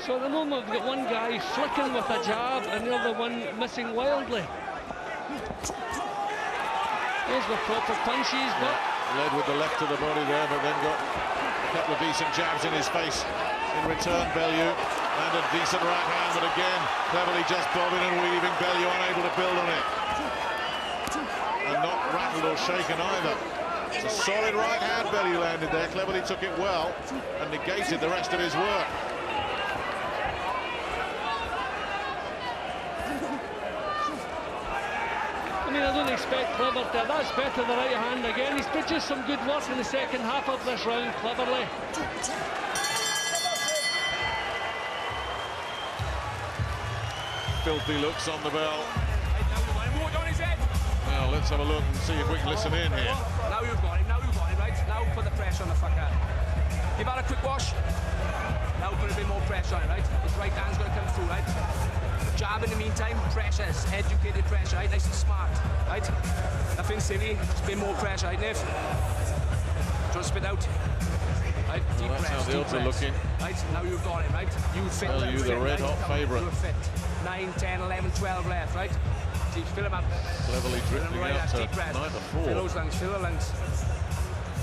So at the moment we've got one guy flicking with a jab and the other one missing wildly. Those were proper punches, but led with the left to the body there, but then got a couple of decent jabs in his face in return. Bellew, and a decent right hand, but again Cleverly just bobbing and weaving. Bellew unable to build on it, and not rattled or shaken either. It's a solid right hand Bellew landed there. Cleverly took it well and negated the rest of his work. I mean, I don't expect Clever to. That's better, the right hand again. He's produced some good work in the second half of this round, Cleverly. Filthy looks on the bell. Now let's have a look and see if we can listen in here. Now you've got him, right? Now put the pressure on the fucker. Give that a quick wash. Now put a bit more pressure on it, right? His right hand's going to come through, right? Jab in the meantime, pressures, educated pressure, right? Nice and smart, right? Nothing silly, just a bit more pressure, right, Niv? Just spit out. Right, deep Well, that's press, how the odds are looking. Right, now you've got him, right? You fit Bellew, left, the red hot favourite. You're fit. 9, 10, 11, 12 left, right? Deep, fill him up. Cleverly drifting Right, out to deep breath. 9 to 4. Fill those lungs, fill the lungs.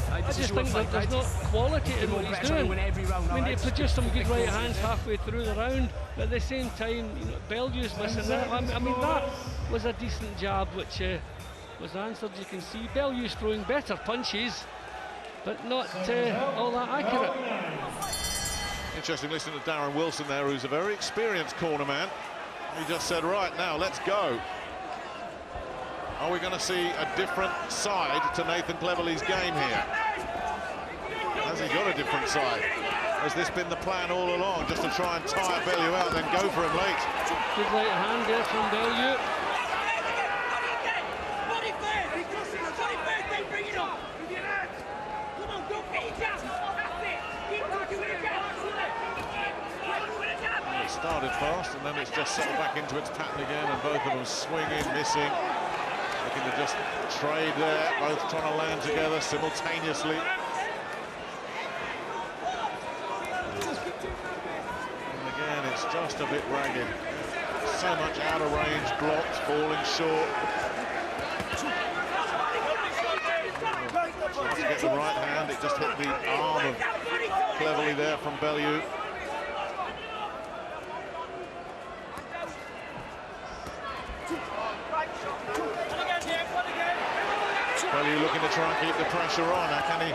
Right, I just think that there's not quality in what he's doing. I mean, he produced some good right hands halfway through the round, but at the same time, you know, Bellew's missing that. I mean, that was a decent jab, which was answered. You can see Bellew's throwing better punches, but not all that accurate. Interesting listening to Darren Wilson there, who's a very experienced cornerman. He just said, right, now let's go. Are we going to see a different side to Nathan Cleverly's game here? Has he got a different side? Has this been the plan all along, just to try and tire Bellew out, then go for him late? Good right hand there from Bellew. started fast, and then it's just settled back into its pattern again, and both of them swinging, missing. Looking to just trade there, both trying to land together simultaneously. And again, it's just a bit ragged. So much out of range, blocked, falling short. Trying to get the right hand, it just hit the arm of Cleverly there from Bellew. Bellew looking to try and keep the pressure on. Now, can he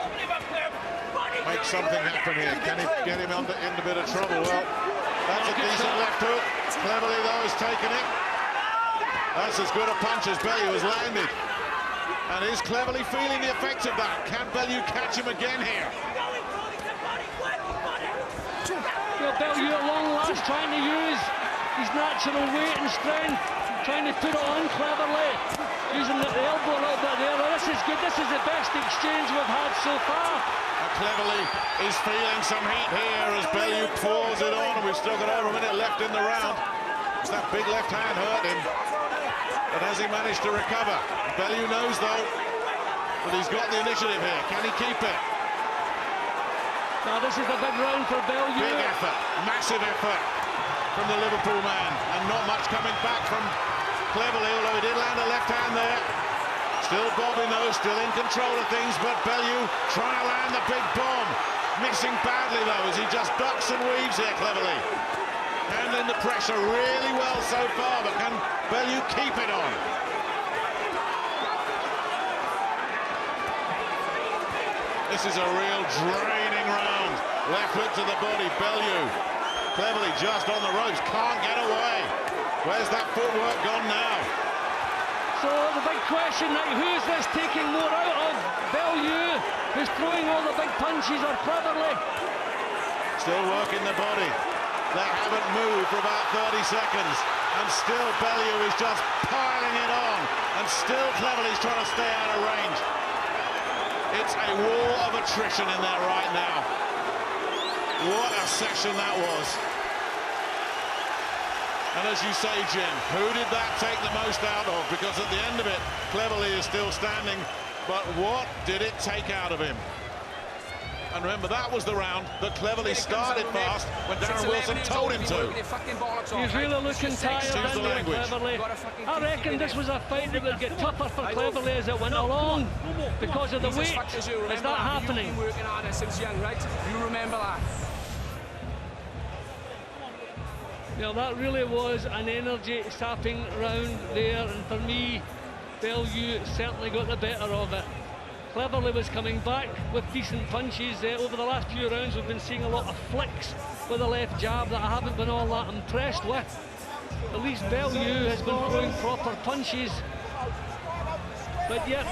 make something happen here? Can he get him into a bit of trouble? Well, that's a decent left hook. Cleverly, though, has taken it. That's as good a punch as Bellew has landed. And is Cleverly feeling the effects of that? Can Bellew catch him again here? Well, Bellew at long last trying to use his natural weight and strength, trying to put it on Cleverly, using the elbow a little bit there. Well, this is good. This is the best exchange we've had so far. And Cleverly is feeling some heat here as Bellew pours it on, and we've still got over a minute left in the round. As that big left hand hurt him. But has he managed to recover? Bellew knows, though, that he's got the initiative here. Can he keep it? Now, this is a big round for Bellew. Big effort, massive effort from the Liverpool man, and not much coming back from Cleverly, although he did land a left hand there. Still bobbing though, still in control of things, but Bellew trying to land the big bomb. Missing badly, though, as he just ducks and weaves here, Cleverly. Handling the pressure really well so far, but can Bellew keep it on? This is a real draining round. Left hook to the body, Bellew. Cleverly just on the ropes, can't get away. Where's that footwork gone now? So the big question, who's this taking more out of? Bellew, who's throwing all the big punches, or Cleverly? Still working the body. They haven't moved for about 30 seconds. And still Bellew is just piling it on. And still Cleverly's trying to stay out of range. It's a war of attrition in there right now. What a session that was. And as you say, Jim, who did that take the most out of? Because at the end of it, Cleverly is still standing. But what did it take out of him? And remember, that was the round that Cleverly started fast when Darren Wilson told him to. He's really looking tired, Excuse the language. Cleverly. I reckon this was a fight that would get tougher for Cleverly as it went along because of the weight. Is that happening? You've been working harder since young, right? You remember that. Yeah, that really was an energy-sapping round there, and for me, Bellew certainly got the better of it. Cleverly was coming back with decent punches. Over the last few rounds, we've been seeing a lot of flicks with the left jab that I haven't been all that impressed with. At least Bellew has been throwing proper punches. But yet,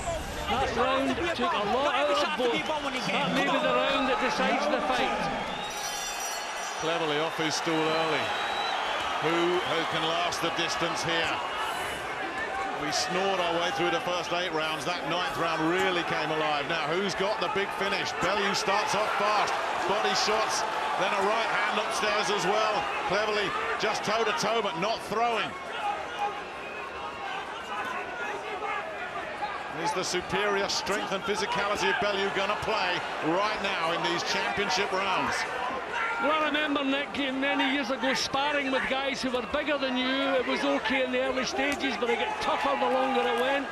that round took a lot out of both. That may be the round that decides the fight. Cleverly off his stool early. Who can last the distance here? We snored our way through the first 8 rounds. That 9th round really came alive. Now, who's got the big finish? Bellew starts off fast. Body shots, then a right hand upstairs as well. Cleverly just toe-to-toe, but not throwing. Is the superior strength and physicality of Bellew going to play right now in these championship rounds? Well, I remember, Nick, many years ago sparring with guys who were bigger than you. It was okay in the early stages, but it got tougher the longer it went.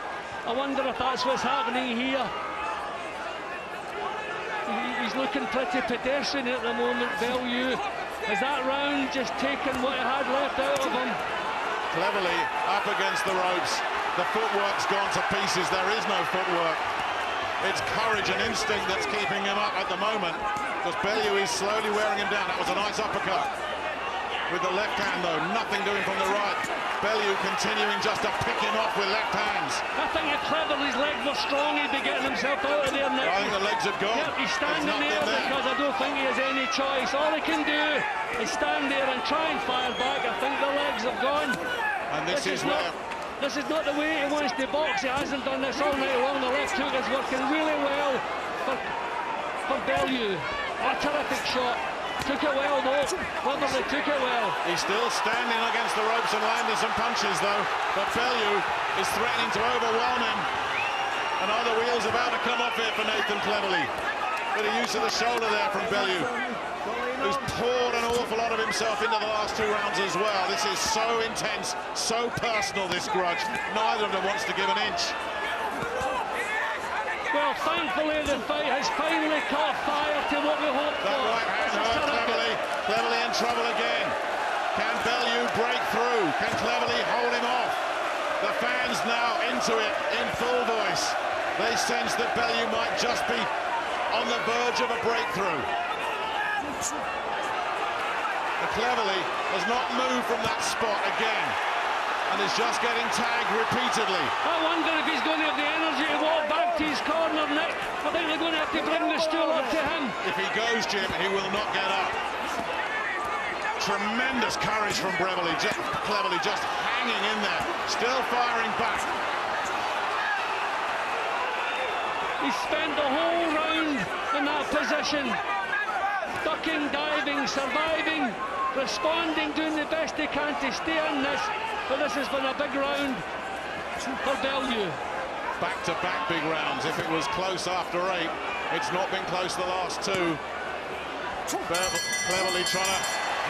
I wonder if that's what's happening here. He's looking pretty pedestrian at the moment, Bellew. Has that round just taken what he had left out of him? Cleverly up against the ropes. The footwork's gone to pieces. There is no footwork. It's courage and instinct that's keeping him up at the moment, because Bellew is slowly wearing him down. That was a nice uppercut with the left hand, though. Nothing doing from the right. Bellew continuing just to pick him off with left hands. I think if Cleverly's legs were strong, he'd be getting himself out of there now. I think the legs have gone. Yep, he's standing there because I don't think he has any choice. All he can do is stand there and try and fire back. I think the legs have gone. And this is where... This is not the way he wants to box. He hasn't done this all night long. The left hook is working really well for Bellew. A terrific shot. took it well, though. Cleverly took it well. He's still standing against the ropes and landing some punches, though. But Bellew is threatening to overwhelm him. And are the wheels about to come off here for Nathan Cleverly? Bit of use of the shoulder there from Bellew, who's poured an awful lot of himself into the last 2 rounds as well. This is so intense, so personal, this grudge. Neither of them wants to give an inch. Well, thankfully the fight has finally caught fire to what we hoped for. That right hand hurt Cleverly. Cleverly in trouble again. Can Bellew break through? Can Cleverly hold him off? The fans now into it in full voice. They sense that Bellew might just be on the verge of a breakthrough. And Cleverly has not moved from that spot again, and is just getting tagged repeatedly. I wonder if he's going to have the energy to walk back to his corner, Nick. I think they're going to have to bring the stool up to him. If he goes, Jim, he will not get up. Tremendous courage from Cleverly just hanging in there, still firing back. He spent the whole round in that position, ducking, diving, surviving, responding, doing the best he can to stay in this. But this has been a big round for Bellew. Back-to-back big rounds. If it was close after 8, it's not been close the last 2. Cleverly trying to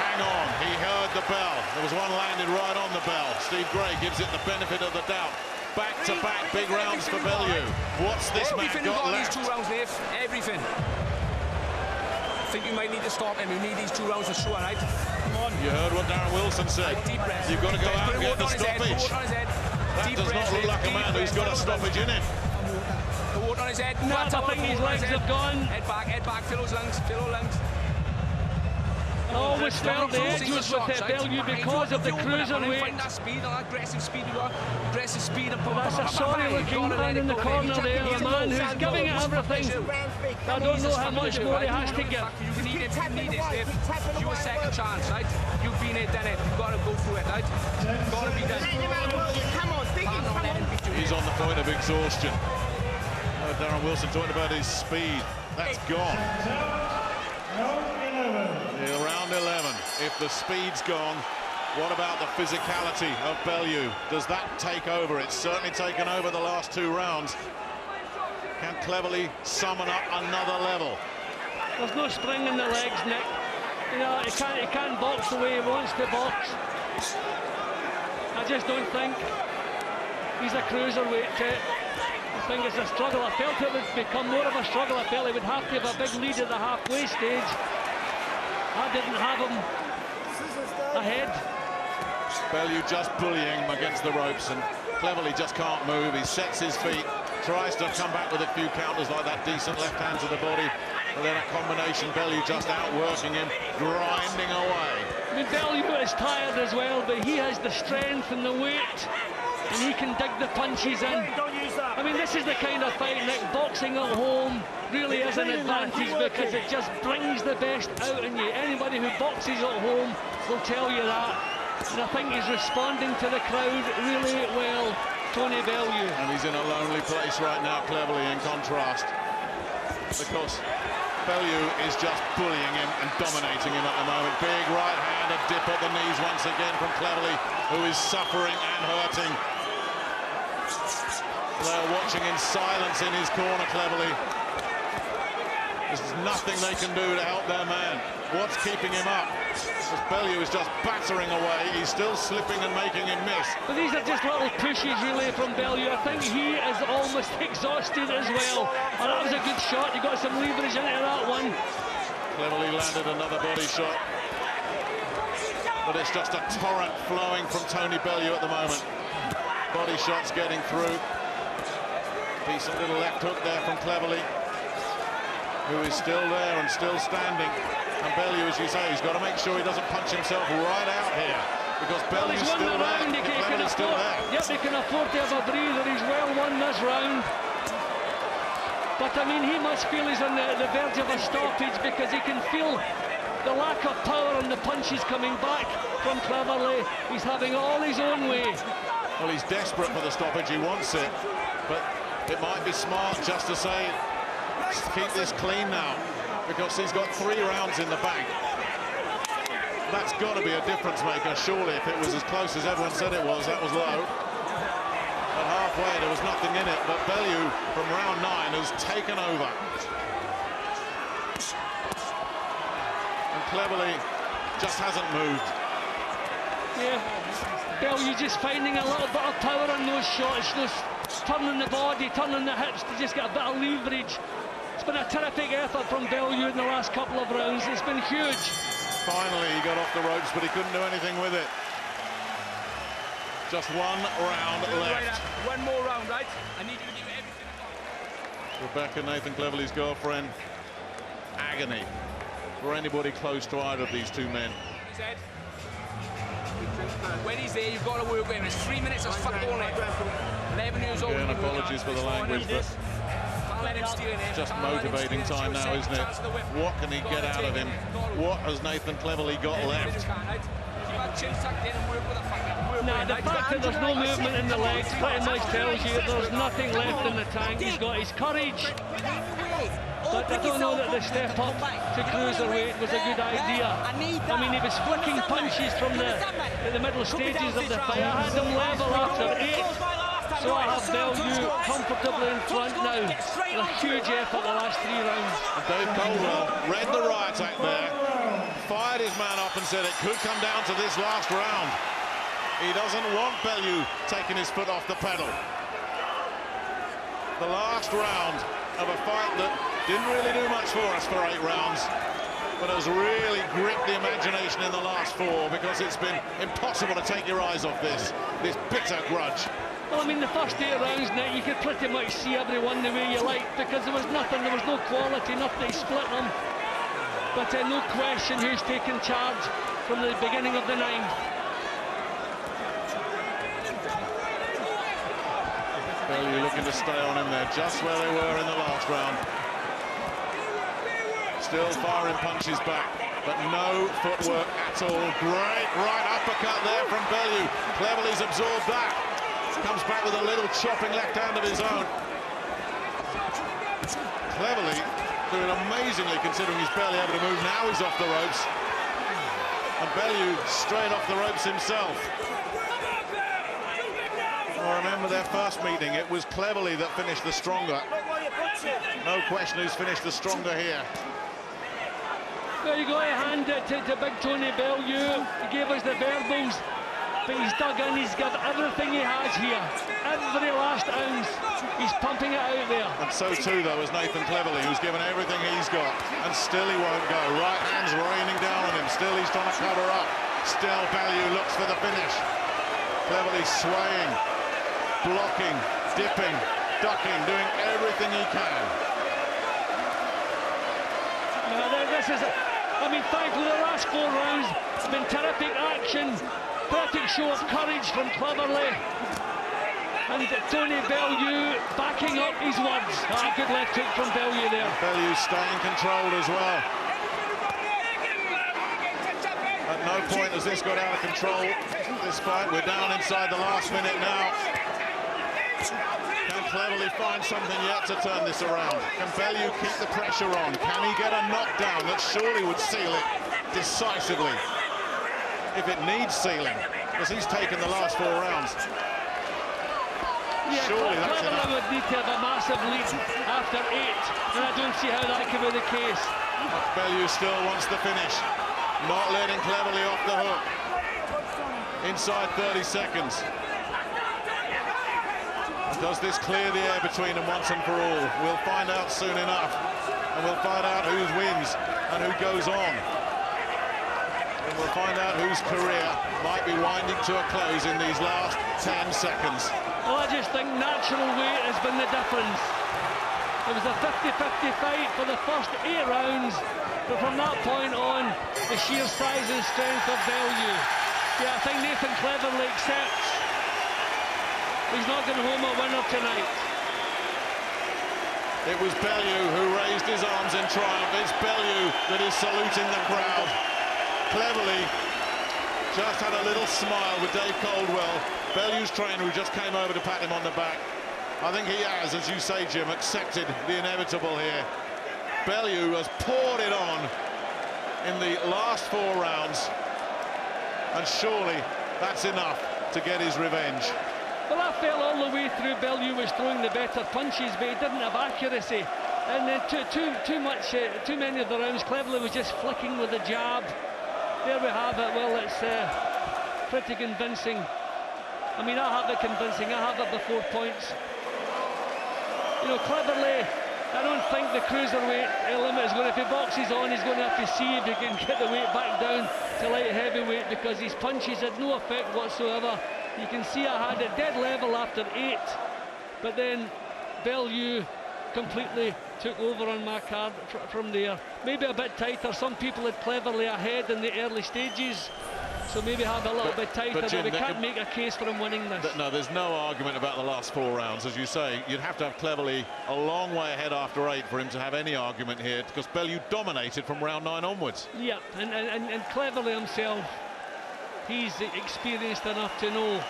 hang on. He heard the bell. There was one landed right on the bell. Steve Gray gives it the benefit of the doubt. Back-to-back big rounds for Bellew. What's this man got left? These 2 rounds, Dave. Everything. I think you might need to stop him. You need these 2 rounds for sure, right? Come on. You heard what Darren Wilson said. Deep breath. You've got to go out and get the stoppage. That does not look like a man who's got a stoppage in him. The water on his head. No, I think his legs have gone. Head back, fill those lungs, I always felt the edge was with Bellew because of the cruiserweight. That speed, that aggressive speed you got. Aggressive speed and that's a sorry-looking man in the corner there, a man who's giving it everything. I don't know how much more he has to give. You need it, Dave. You a second chance, right? You've been it, done it. You've got to go through it, right? You've got to be done. He's on the point of exhaustion. Darren Wilson talking about his speed. That's gone. Round 11. If the speed's gone, what about the physicality of Bellew? Does that take over? It's certainly taken over the last 2 rounds. Can Cleverly summon up another level? There's no spring in the legs, Nick. You know, he can't box the way he wants to box. I just don't think he's a cruiserweight. I think it's a struggle. I felt it would become more of a struggle. I felt he would have to have a big lead at the halfway stage. I didn't have him ahead. Bellew just bullying him against the ropes, and Cleverly just can't move. He sets his feet, tries to come back with a few counters like that decent left hand to the body, and then a combination, Bellew just outworking him, grinding away. I mean, Bellew is tired as well, but he has the strength and the weight, and he can dig the punches in. I mean, this is the kind of fight, Nick, boxing at home really is an advantage because it just brings the best out in you. Anybody who boxes at home will tell you that. And I think he's responding to the crowd really well, Tony Bellew. And he's in a lonely place right now, Cleverly, in contrast. Because Bellew is just bullying him and dominating him at the moment. Big right hand, a dip at the knees once again from Cleverly, who is suffering and hurting. They're watching in silence in his corner, Cleverly. There's nothing they can do to help their man. What's keeping him up? As Bellew is just battering away. He's still slipping and making him miss. But these are just little pushes, really, from Bellew. I think he is almost exhausted as well. And that was a good shot. You got some leverage into that one. Cleverly landed another body shot. But it's just a torrent flowing from Tony Bellew at the moment. Body shots getting through. Decent little left hook there from Cleverly, who is still there and still standing. And Bellew, as you say, he's got to make sure he doesn't punch himself right out here, because Bellew's still there. Cleverly's still there. Yep, he can afford to have a breather. He's well won this round. But I mean, he must feel he's on the verge of a stoppage, because he can feel the lack of power and the punches coming back from Cleverly. He's having all his own way. Well, he's desperate for the stoppage. He wants it, but it might be smart just to say, keep this clean now, because he's got 3 rounds in the bank. That's got to be a difference maker, surely. If it was as close as everyone said it was, that was low. But halfway, there was nothing in it. But Bellew, from round 9, has taken over. And cleverly just hasn't moved. Yeah, Bellew just finding a little bit of power on those shots, just turning the body, turning the hips to just get a bit of leverage. It's been a terrific effort from Bellew in the last couple of rounds. It's been huge. Finally, he got off the ropes, but he couldn't do anything with it. Just one round left. One more round, right? I need you to give it everything. Rebecca, Nathan Cleverley's girlfriend. Agony for anybody close to either of these two men. When he's there, you've got to work with him. It's 3 minutes of football left. 11 years old. Again, apologies for the language, but just motivating time now, isn't it? What can he get out of him? What has Nathan Cleverley got left? Now, the fact that there's no movement in the legs pretty much tells you there's nothing left in the tank. He's got his courage. But I don't know that the step up to cruiserweight was a good idea. I mean, he was flicking punches from the middle stages of the fight. I had him level after 8. So I have Bellew comfortably in front now. A huge effort the last 3 rounds. Dave Caldwell read the riot act there, fired his man up and said it could come down to this last round. He doesn't want Bellew taking his foot off the pedal. The last round of a fight that didn't really do much for us for 8 rounds, but has really gripped the imagination in the last 4 because it's been impossible to take your eyes off this bitter grudge. Well, I mean, the first 8 rounds, Nick, you could pretty much see everyone the way you liked because there was nothing, there was no quality, nothing to split them. But no question who's taken charge from the beginning of the 9th. Bellew looking to stay on him there, just where they were in the last round. Still firing punches back, but no footwork at all. Great right uppercut there from Bellew. Cleverley's absorbed that. Comes back with a little chopping left hand of his own. Cleverley doing amazingly considering he's barely able to move. Now he's off the ropes. And Bellew straight off the ropes himself. I remember their first meeting, it was Cleverley that finished the stronger. No question who's finished the stronger here. Well, you got to hand it to big Tony Bellew. He gave us the verbals, but he's dug in, he's got everything he has here. Every last ounce, he's pumping it out there. And so too, though, is Nathan Cleverley, who's given everything he's got, and still he won't go. Right hand's raining down on him, still he's trying to cover up. Still Bellew looks for the finish. Cleverley swaying, blocking, dipping, ducking, doing everything he can. Now, this is, I mean, thankfully the last 4 rounds has been terrific action, perfect show of courage from Cleverley. And Tony Bellew backing up his words. Good left hook from Bellew there. Bellew staying controlled as well. At no point has this got out of control, this fight. We're down inside the last minute now. Can Cleverley find something yet to turn this around? Can Bellew keep the pressure on? Can he get a knockdown that surely would seal it decisively? If it needs sealing, because he's taken the last 4 rounds. Yeah, surely that's enough. Would need to have a massive lead after 8, and I don't see how that could be the case. But Bellew still wants the finish. Not letting Cleverley off the hook. Inside 30 seconds. Does this clear the air between them once and for all? We'll find out soon enough. And we'll find out who wins and who goes on. And we'll find out whose career might be winding to a close in these last 10 seconds. Well, I just think natural weight has been the difference. It was a 50-50 fight for the first 8 rounds, but from that point on, the sheer size and strength of Bellew. Yeah, I think Nathan Cleverley accepts he's not going home a winner tonight. It was Bellew who raised his arms in triumph. It's Bellew that is saluting the crowd. Cleverley just had a little smile with Dave Caldwell, Bellew's trainer, who just came over to pat him on the back. I think he has, as you say, Jim, accepted the inevitable here. Bellew has poured it on in the last 4 rounds. and surely that's enough to get his revenge. Well, I felt all the way through Bellew was throwing the better punches, but he didn't have accuracy. And then too many of the rounds, Cleverly was just flicking with the jab. There we have it. Well, it's pretty convincing. I mean, I have it convincing. I have it before points. You know, Cleverly, I don't think the cruiserweight limit is going to, if he boxes on, he's going to have to see if he can get the weight back down to light heavyweight, because his punches had no effect whatsoever. You can see I had it dead level after 8, but then Bellew completely took over on my card from there. Maybe a bit tighter. Some people had Cleverly ahead in the early stages, so maybe have a little bit tighter, but we can't make a case for him winning this. No, there's no argument about the last 4 rounds. As you say, you'd have to have Cleverly a long way ahead after 8 for him to have any argument here, because Bellew dominated from round 9 onwards. Yeah, and Cleverly himself, he's experienced enough to know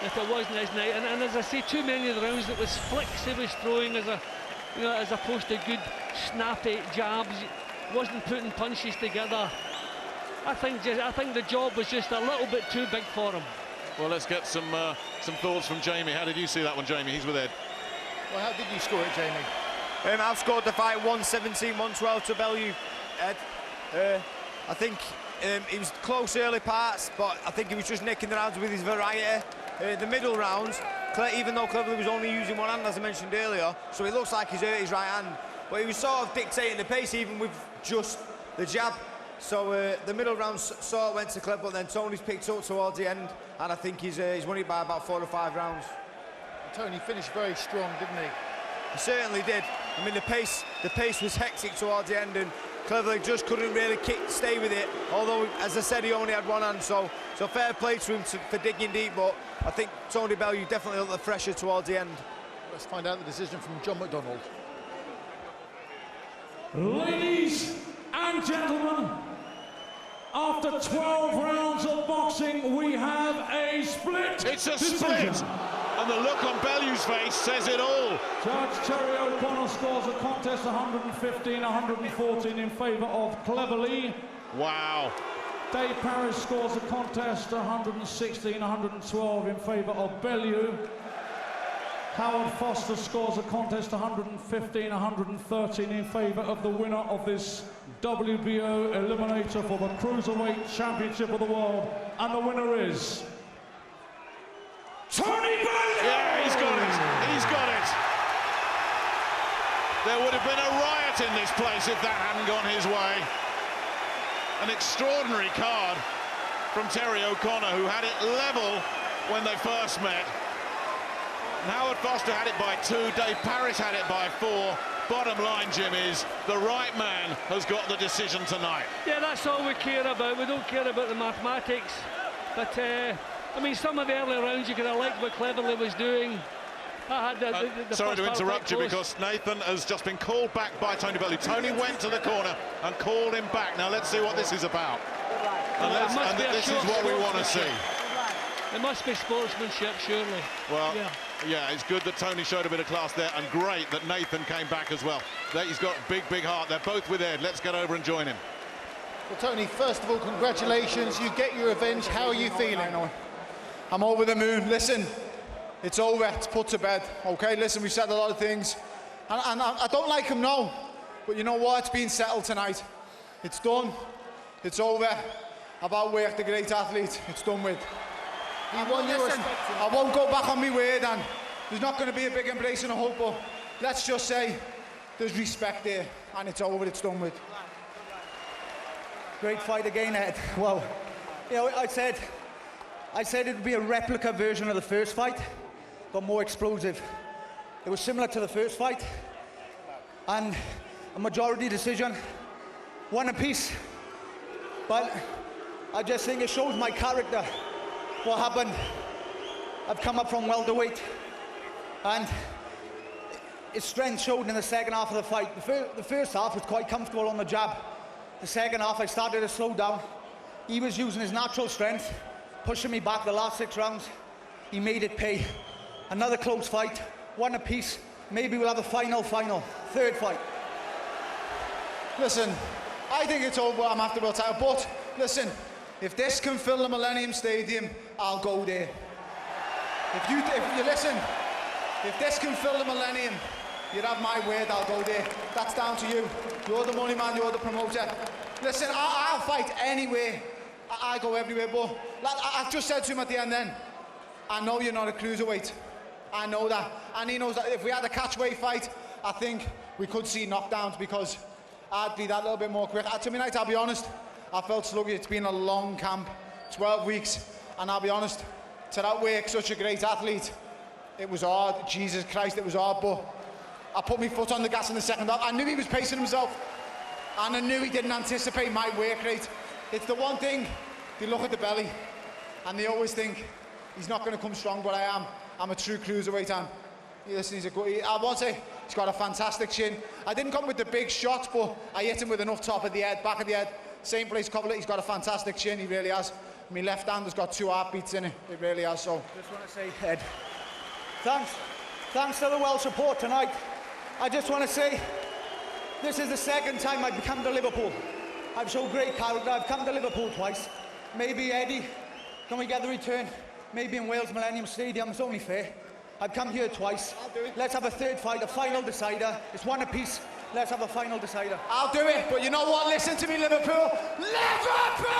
if it wasn't his night. And as I say, too many of the rounds, it was flicks he was throwing as opposed to good snappy jabs. Wasn't putting punches together. I think the job was just a little bit too big for him. Well, let's get some thoughts from Jamie. How did you see that one, Jamie? He's with Ed. Well, how did you score it, Jamie? I've scored the fight 117, 112 to Bellew, Ed. I think he was close early parts, but I think he was just nicking the rounds with his variety. The middle rounds, even though Cleverly was only using one hand, as I mentioned earlier, so it looks like he's hurt his right hand, but he was sort of dictating the pace even with just the jab. So the middle rounds sort of went to Cleverly, but then Tony's picked up towards the end, and I think he's won it by about 4 or 5 rounds. Tony finished very strong, didn't he? He certainly did. I mean, the pace was hectic towards the end, and Cleverly just couldn't really stay with it. Although, as I said, he only had one hand, so fair play to him for digging deep. But I think Tony Bellew definitely looked the fresher towards the end. Let's find out the decision from John McDonald. Ladies and gentlemen, after 12 rounds of boxing, we have a split. It's a decision. split, and the look on Bellew's face says it all. Judge Terry O'Connor scores a contest 115-114 in favour of Cleverly. Wow. Dave Parrish scores a contest 116-112 in favour of Bellew. Howard Foster scores a contest 115-113 in favour of the winner of this WBO Eliminator for the Cruiserweight Championship of the World. And the winner is Tony Bellew! Yeah, he's got it. He's got it. There would have been a riot in this place if that hadn't gone his way. An extraordinary card from Terry O'Connor, who had it level when they first met. And Howard Foster had it by 2, Dave Parrish had it by 4. Bottom line, Jim, is the right man has got the decision tonight. Yeah, that's all we care about. We don't care about the mathematics. But, I mean, some of the early rounds you could have liked what Cleverly was doing. I had the sorry to interrupt you, because Nathan has just been called back by Tony Bellew. Tony went to the corner and called him back. Now let's see what this is about. And this is what we want to see. It must be sportsmanship, surely. Well, yeah, it's good that Tony showed a bit of class there, and great that Nathan came back as well. He's got a big heart. They're both with Ed. Let's get over and join him. Well, Tony, first of all, congratulations. You get your revenge. How are you feeling? I'm over the moon. Listen, it's over. It's put to bed. Okay, listen, we've said a lot of things. And I don't like him now. But you know what? It's been settled tonight. It's done. It's over. I've outworked the great athlete. It's done with. I won't go back on my word, and there's not going to be a big embrace and a hug, but let's just say there's respect there, and it's over, it's done with. Great fight again, Ed. Well, you know, I said it would be a replica version of the first fight, but more explosive. It was similar to the first fight, and a majority decision, one apiece. But I just think it shows my character. What happened? I've come up from welterweight, and his strength showed in the second half of the fight. The first half was quite comfortable on the jab. The second half, I started to slow down. He was using his natural strength, pushing me back the last 6 rounds. He made it pay. Another close fight, one apiece. Maybe we'll have a final, third fight. Listen, I think it's over. I'm after the title, but listen, If this can fill the Millennium Stadium, I'll go there. If you listen, if this can fill the Millennium, you'd have my word, I'll go there. That's down to you. You're the money man, you're the promoter. Listen, I'll fight anywhere. I go everywhere, but like, I just said to him at the end then, I know you're not a cruiserweight. I know that. And he knows that if we had a catchweight fight, I think we could see knockdowns because I'd be that little bit more quick. Tonight, I'll be honest, I felt sluggish. It's been a long camp, 12 weeks, and I'll be honest, to outwork such a great athlete, it was hard. Jesus Christ, it was hard, but I put my foot on the gas in the second half. I knew he was pacing himself, and I knew he didn't anticipate my work rate. It's the one thing, they look at the belly, and they always think, he's not going to come strong, but I am. I'm a true cruiserweight, and listen, he's a good, I won't say he's got a fantastic chin. I didn't come with the big shots, but I hit him with enough top of the head, back of the head. Same place, couple. He's got a fantastic chin, he really has. My left hand has got 2 heartbeats in it, it really has, so. Just want to say, Ed, thanks for the well support tonight. I just want to say, this is the second time I've come to Liverpool. I've shown great character, I've come to Liverpool twice. Maybe, Eddie, can we get the return? Maybe in Wales Millennium Stadium, it's only fair. I've come here twice. I'll do it. Let's have a third fight, a final decider. It's one apiece. Let's have a final decider. I'll do it, but you know what? Listen to me, Liverpool. Liverpool!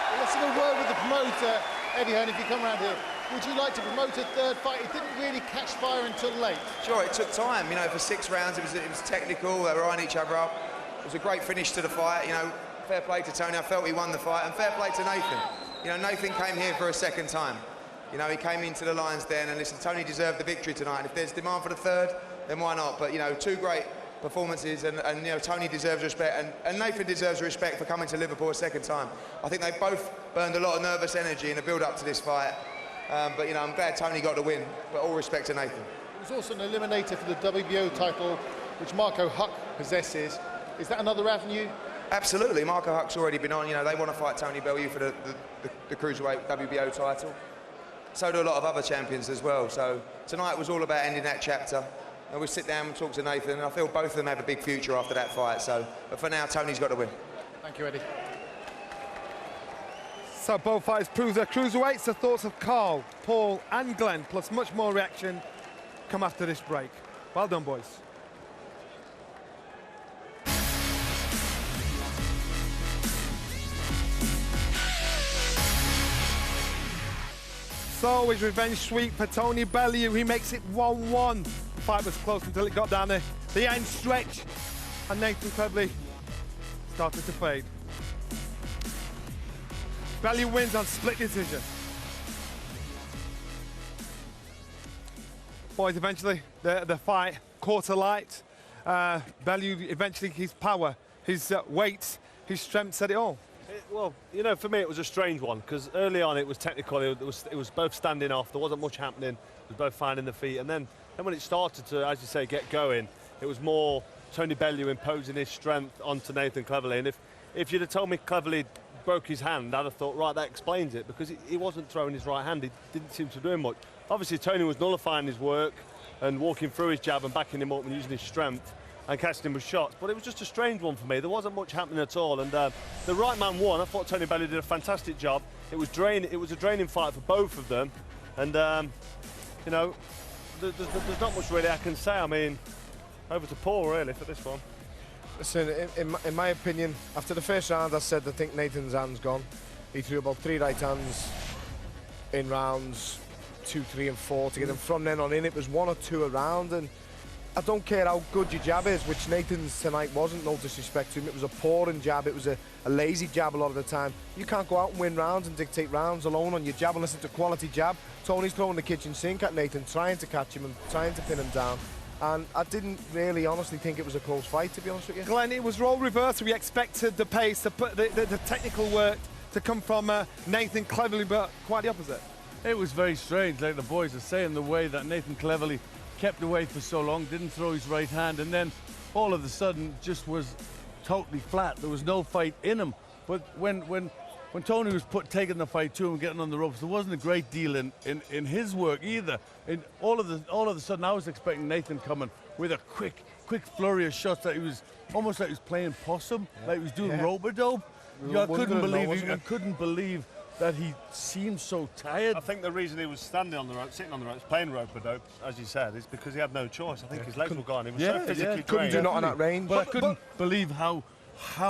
Well, let's have a word with the promoter, Eddie Hearn, if you come around here. Would you like to promote a third fight? It didn't really catch fire until late. Sure, it took time. You know, for 6 rounds, it was technical. They were eyeing each other up. It was a great finish to the fight. You know, fair play to Tony. I felt he won the fight, and fair play to Nathan. You know, Nathan came here for a second time. You know, he came into the Lions Den, and listen, Tony deserved the victory tonight. And if there's demand for the third, then why not? But, you know, 2 great performances, and you know, Tony deserves respect, and Nathan deserves respect for coming to Liverpool a second time. I think they both burned a lot of nervous energy in the build-up to this fight. But, you know, I'm glad Tony got the win, but all respect to Nathan. It was also an eliminator for the WBO title, which Marco Huck possesses. Is that another avenue? Absolutely. Marco Huck's already been on. You know, they want to fight Tony Bellew for the Cruiserweight WBO title. So do a lot of other champions as well. So tonight was all about ending that chapter. And we sit down and talk to Nathan, and I feel both of them have a big future after that fight. So, but for now, Tony's got to win. Thank you, Eddie. So both fighters prove their cruiserweights. The thoughts of Carl, Paul and Glenn, plus much more reaction, come after this break. Well done, boys. So his revenge sweep for Tony Bellew. He makes it 1-1. The fight was close until it got down there. The end stretch. And Nathan Cleverly started to fade. Bellew wins on split decision. Boys, eventually the fight caught a light. Bellew, eventually his power, his weight, his strength said it all. Well, you know, for me it was a strange one because early on it was technical. It was both standing off. There wasn't much happening. It was both finding the feet, and then when it started to, as you say, get going, it was more Tony Bellew imposing his strength onto Nathan Cleverly. And if you'd have told me Cleverly broke his hand, I'd have thought, right, that explains it, because he wasn't throwing his right hand. He didn't seem to be doing much. Obviously, Tony was nullifying his work and walking through his jab and backing him up and using his strength and catching him with shots. But it was just a strange one for me. There wasn't much happening at all. And the right man won. I thought Tony Bellew did a fantastic job. It was a draining fight for both of them. And, you know, there's not much really I can say. I mean, over to Paul, really, for this one. Listen, in my opinion, after the first round, I said I think Nathan's hand's gone. He threw about 3 right hands in rounds 2, 3 and 4 to get him from then on in. It was 1 or 2 a round, and I don't care how good your jab is, which Nathan's tonight wasn't, no disrespect to him. It was a pouring jab, it was a lazy jab a lot of the time. You can't go out and win rounds and dictate rounds alone on your jab unless it's a quality jab. Tony's throwing the kitchen sink at Nathan, trying to catch him and trying to pin him down. And I didn't really honestly think it was a close fight, to be honest with you. Glenn, it was role reversed. We expected the pace, the technical work to come from Nathan Cleverly, but quite the opposite. It was very strange, like the boys are saying, the way that Nathan Cleverly kept away for so long, didn't throw his right hand, and then all of a sudden just was totally flat. There was no fight in him. But when Tony was taking the fight to him, getting on the ropes, there wasn't a great deal in his work either. And all of a sudden, I was expecting Nathan coming with a quick flurry of shots that he was almost like he was playing possum, like he was doing rope-a-dope. I couldn't believe that he seemed so tired. I think the reason he was standing on the rope, sitting on the ropes, playing rope-a-dope, as you said, is because he had no choice. I think his legs were gone. He was so physically trained. Couldn't do nothing at range. But I couldn't believe how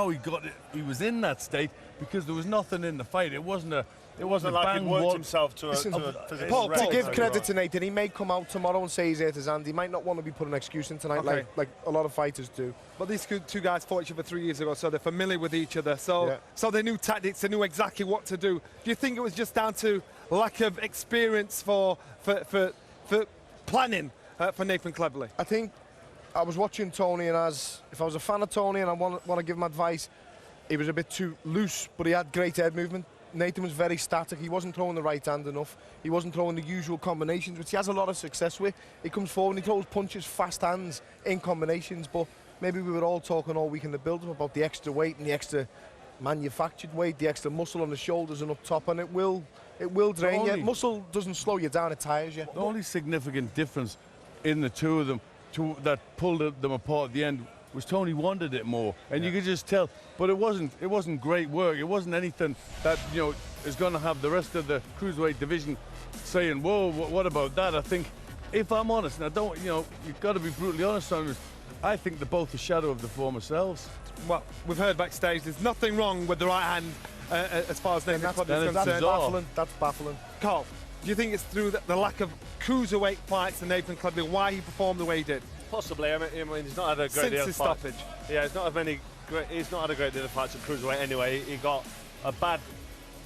he got it. He was in that state because there was nothing in the fight. It wasn't a like he'd worked himself to a physical Paul, to give credit right. to Nathan, he may come out tomorrow and say he's hit his hand. He might not want to be put an excuse in tonight, like a lot of fighters do. But these two guys fought each other 3 years ago, so they're familiar with each other. So they knew tactics, they knew exactly what to do. Do you think it was just down to lack of experience for planning for Nathan Cleverly? I think I was watching Tony, and if I was a fan of Tony and I want to give him advice, he was a bit too loose, but he had great head movement. Nathan was very static. He wasn't throwing the right hand enough. He wasn't throwing the usual combinations, which he has a lot of success with. He comes forward and he throws punches, fast hands in combinations, but maybe we were all talking all week in the build-up about the extra weight and the extra manufactured weight, the extra muscle on the shoulders and up top, and it will drain you. Muscle doesn't slow you down, it tires you. The only significant difference in the two of them that pulled them apart at the end was Tony wanted it more, and you could just tell. But it wasn't great work. It wasn't anything that is going to have the rest of the cruiserweight division saying, "Whoa, what about that?" I think, if I'm honest, and I don't, you've got to be brutally honest on this. I think they're both a shadow of the former selves. Well, we've heard backstage there's nothing wrong with the right hand as far as Nathan Cleverly is concerned. That's baffling. Carl, do you think it's through the lack of cruiserweight fights to Nathan Cleverly why he performed the way he did? Possibly. I mean, he's not had a great Since deal of his fights. stoppage. Yeah, he's not had a great deal of fights at cruiserweight anyway. He got a bad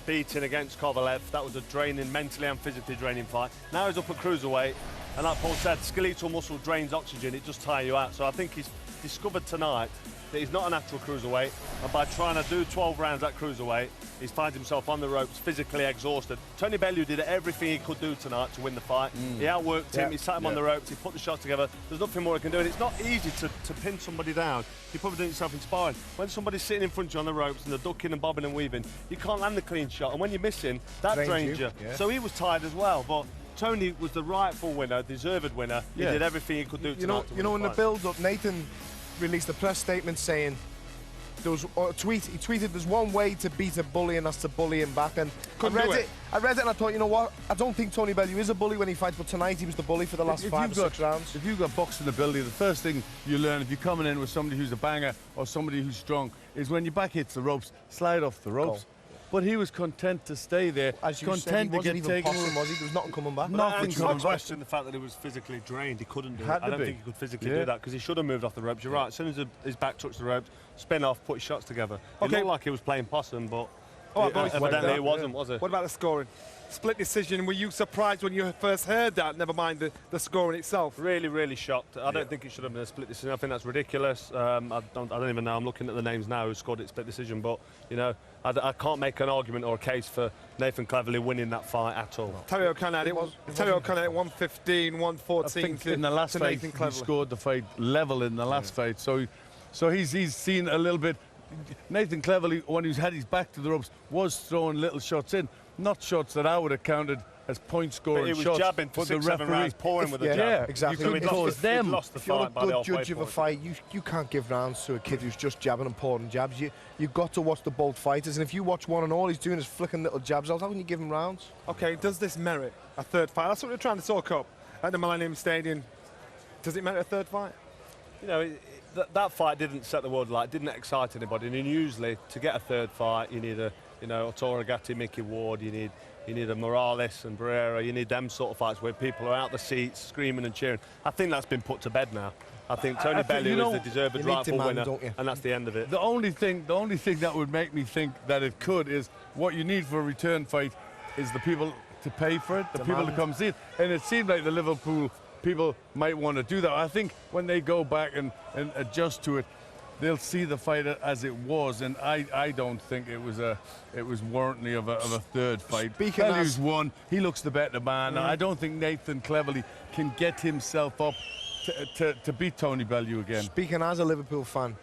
beating against Kovalev. That was a draining, mentally and physically draining fight. Now he's up at cruiserweight, and like Paul said, skeletal muscle drains oxygen. It just tires you out. So I think he's discovered tonight that he's not a natural cruiserweight, and by trying to do 12 rounds at cruiserweight, he finds himself on the ropes, physically exhausted. Tony Bellew did everything he could do tonight to win the fight. He outworked him, he sat him on the ropes, he put the shots together. There's nothing more he can do, and it's not easy to pin somebody down. You're probably doing yourself in sparring. When somebody's sitting in front of you on the ropes and they're ducking and bobbing and weaving, you can't land the clean shot, and when you're missing, that drains you. So he was tired as well, but Tony was the rightful winner, deserved winner. He did everything he could do tonight to win in the build-up, Nathan released a press statement saying there was a tweet. He tweeted, "There's one way to beat a bully, and that's to bully him back." And I read it, and I thought, you know what? I don't think Tony Bellew is a bully when he fights, but tonight he was the bully for the last 5 or 6 rounds. If you've got boxing ability, the first thing you learn if you're coming in with somebody who's a banger or somebody who's strong is when your back hits the ropes, slide off the ropes. But he was content to stay there. As you content said, he to wasn't get even taken. possum, was he? There was nothing coming back. Nothing coming back. Question the fact that he was physically drained. He couldn't do it. I don't think he could physically do that because he should have moved off the ropes. You're right. As soon as his back touched the ropes, spin off, put his shots together. It looked like he was playing possum, but evidently it wasn't, was it? What about the scoring? Split decision. Were you surprised when you first heard that? Never mind the scoring itself. Really, really shocked. I don't think it should have been a split decision. I think that's ridiculous. I don't even know. I'm looking at the names now who scored it split decision, but I can't make an argument or a case for Nathan Cleverly winning that fight at all. Terry O'Connor at 115, 114. I think in the last fight he scored the fight level in the last fight, so he's seen a little bit. Nathan Cleverly, when he's had his back to the ropes, was throwing little shots in, not shots that I would have counted as point scoring shots. But he was jabbing for 6, 7 rounds, pouring with a jab. Yeah, exactly. You could cause them. If you're a good judge of a fight, you can't give rounds to a kid who's just jabbing and pouring jabs. You've got to watch the both fighters, and if you watch one and all he's doing is flicking little jabs out, how can you give him rounds? Okay, does this merit a third fight? That's what we're trying to talk up at the Millennium Stadium. Does it merit a third fight? That fight didn't set the world alight, didn't excite anybody. And usually, to get a third fight, you need a, Arturo Gatti, Mickey Ward. You need a Morales and Barrera. You need them sort of fights where people are out the seats screaming and cheering. I think that's been put to bed now. I think Tony Bellew is the deserved rightful winner, and that's the end of it. The only thing that would make me think that it could is what you need for a return fight is the people to pay for it, the people to come see it. And it seemed like the Liverpool people might want to do that. I think when they go back and adjust to it, they'll see the fight as it was, and I don't think it was warranty of a third fight. Bellew's won. He looks the better man. I don't think Nathan Cleverly can get himself up to beat Tony Bellew again. Speaking as a Liverpool fan,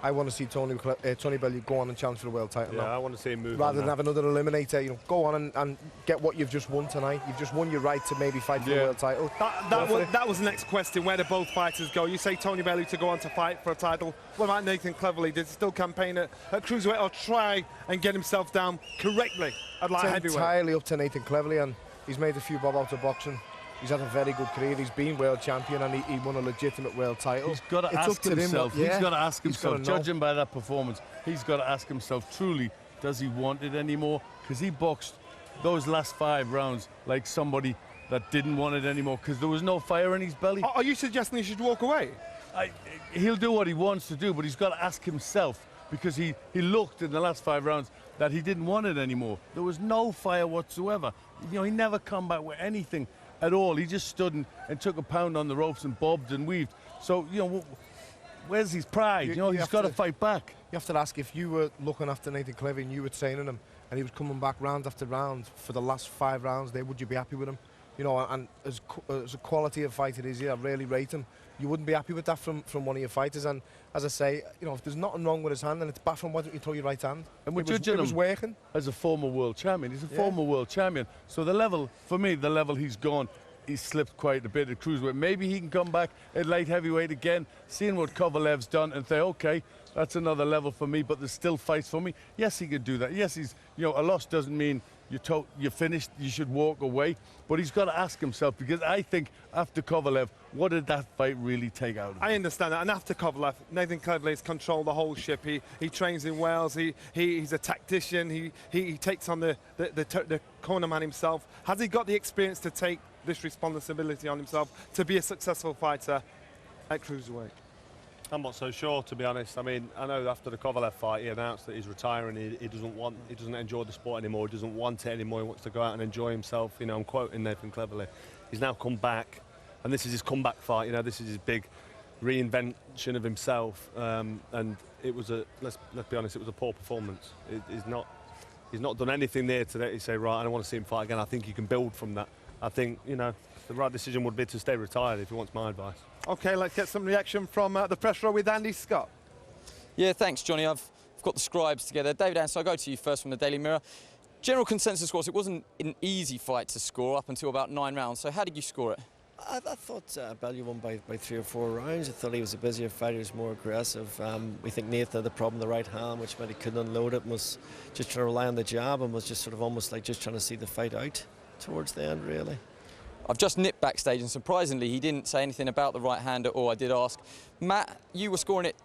I want to see Tony Bellew go on and challenge for the world title. Yeah, now. I want to see him move rather on than have another eliminator. You know, go on and get what you've just won tonight. You've just won your right to maybe fight for the world title. That was the next question. Where do both fighters go? You say Tony Bellew to go on to fight for a title. What about Nathan Cleverly? Does he still campaign at cruiserweight or try and get himself down correctly at light heavyweight? It's entirely up to Nathan Cleverly, and he's made a few bob out of boxing. He's had a very good career. He's been world champion and he won a legitimate world title. He's got to ask himself. He's got to ask himself. Judging by that performance, he's got to ask himself, truly, does he want it anymore? Because he boxed those last 5 rounds like somebody that didn't want it anymore because there was no fire in his belly. Are you suggesting he should walk away? He'll do what he wants to do, but he's got to ask himself because he looked in the last 5 rounds that he didn't want it anymore. There was no fire whatsoever. You know, he never come back with anything at all. He just stood and took a pound on the ropes and bobbed and weaved. So, you know, where's his pride? You know, he's got to fight back. You have to ask, if you were looking after Nathan Cleverly and you were training him and he was coming back round after round for the last 5 rounds there, would you be happy with him? You know, and as a quality of fighter is, I really rate him. You wouldn't be happy with that from one of your fighters. And as I say, you know, if there's nothing wrong with his hand and it's back from, why don't you throw your right hand? And we're judging him working. As a former world champion. He's a former world champion. So the level, for me, the level he's gone, he's slipped quite a bit at cruiserweight. Maybe he can come back at light heavyweight again, seeing what Kovalev's done and say, okay, that's another level for me, but there's still fights for me. Yes, he could do that. Yes, he's, you know, a loss doesn't mean you're finished, you should walk away. But he's got to ask himself, because I think after Kovalev, what did that fight really take out of him? I understand that. And after Kovalev, Nathan Cleverly has controlled the whole ship. He trains in Wales. He's a tactician. He takes on the corner man himself. Has he got the experience to take this responsibility on himself to be a successful fighter at cruiserweight? I'm not so sure, to be honest. I mean, I know after the Kovalev fight, he announced that he's retiring. He doesn't enjoy the sport anymore. He doesn't want it anymore. He wants to go out and enjoy himself. You know, I'm quoting Nathan Cleverly. He's now come back, and this is his comeback fight. You know, this is his big reinvention of himself. And it was let's be honest, it was a poor performance. He's not done anything there today to say, right, I don't want to see him fight again. I think you can build from that. I think, you know, the right decision would be to stay retired if he wants my advice. OK, let's get some reaction from the press row with Andy Scott. Yeah, thanks, Johnny. I've got the scribes together. David Anson, I'll go to you first from the Daily Mirror. General consensus was it wasn't an easy fight to score up until about 9 rounds. So how did you score it? I thought Bellew won by 3 or 4 rounds. I thought he was a busier fighter, he was more aggressive. We think Nathan had the problem with the right hand, which meant he couldn't unload it, and was just trying to rely on the jab and was just sort of almost like just trying to see the fight out towards the end, really. I've just nipped backstage, and surprisingly, he didn't say anything about the right hand at all. I did ask. Matt, you were scoring it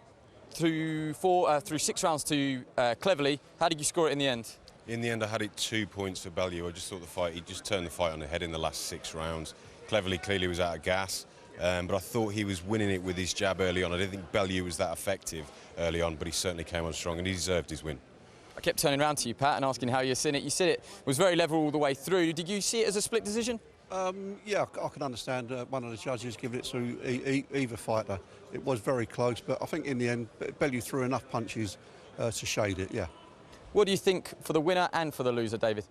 through 6 rounds to Cleverly. How did you score it in the end? In the end, I had it 2 points for Bellew. I just thought he just turned the fight on the head in the last 6 rounds. Cleverly clearly was out of gas, but I thought he was winning it with his jab early on. I didn't think Bellew was that effective early on, but he certainly came on strong and he deserved his win. I kept turning around to you, Pat, and asking how you've seen it. You said it was very level all the way through. Did you see it as a split decision? Yeah, I can understand one of the judges giving it to either fighter. It was very close, but I think in the end, Bellew threw enough punches to shade it, yeah. What do you think for the winner and for the loser, David?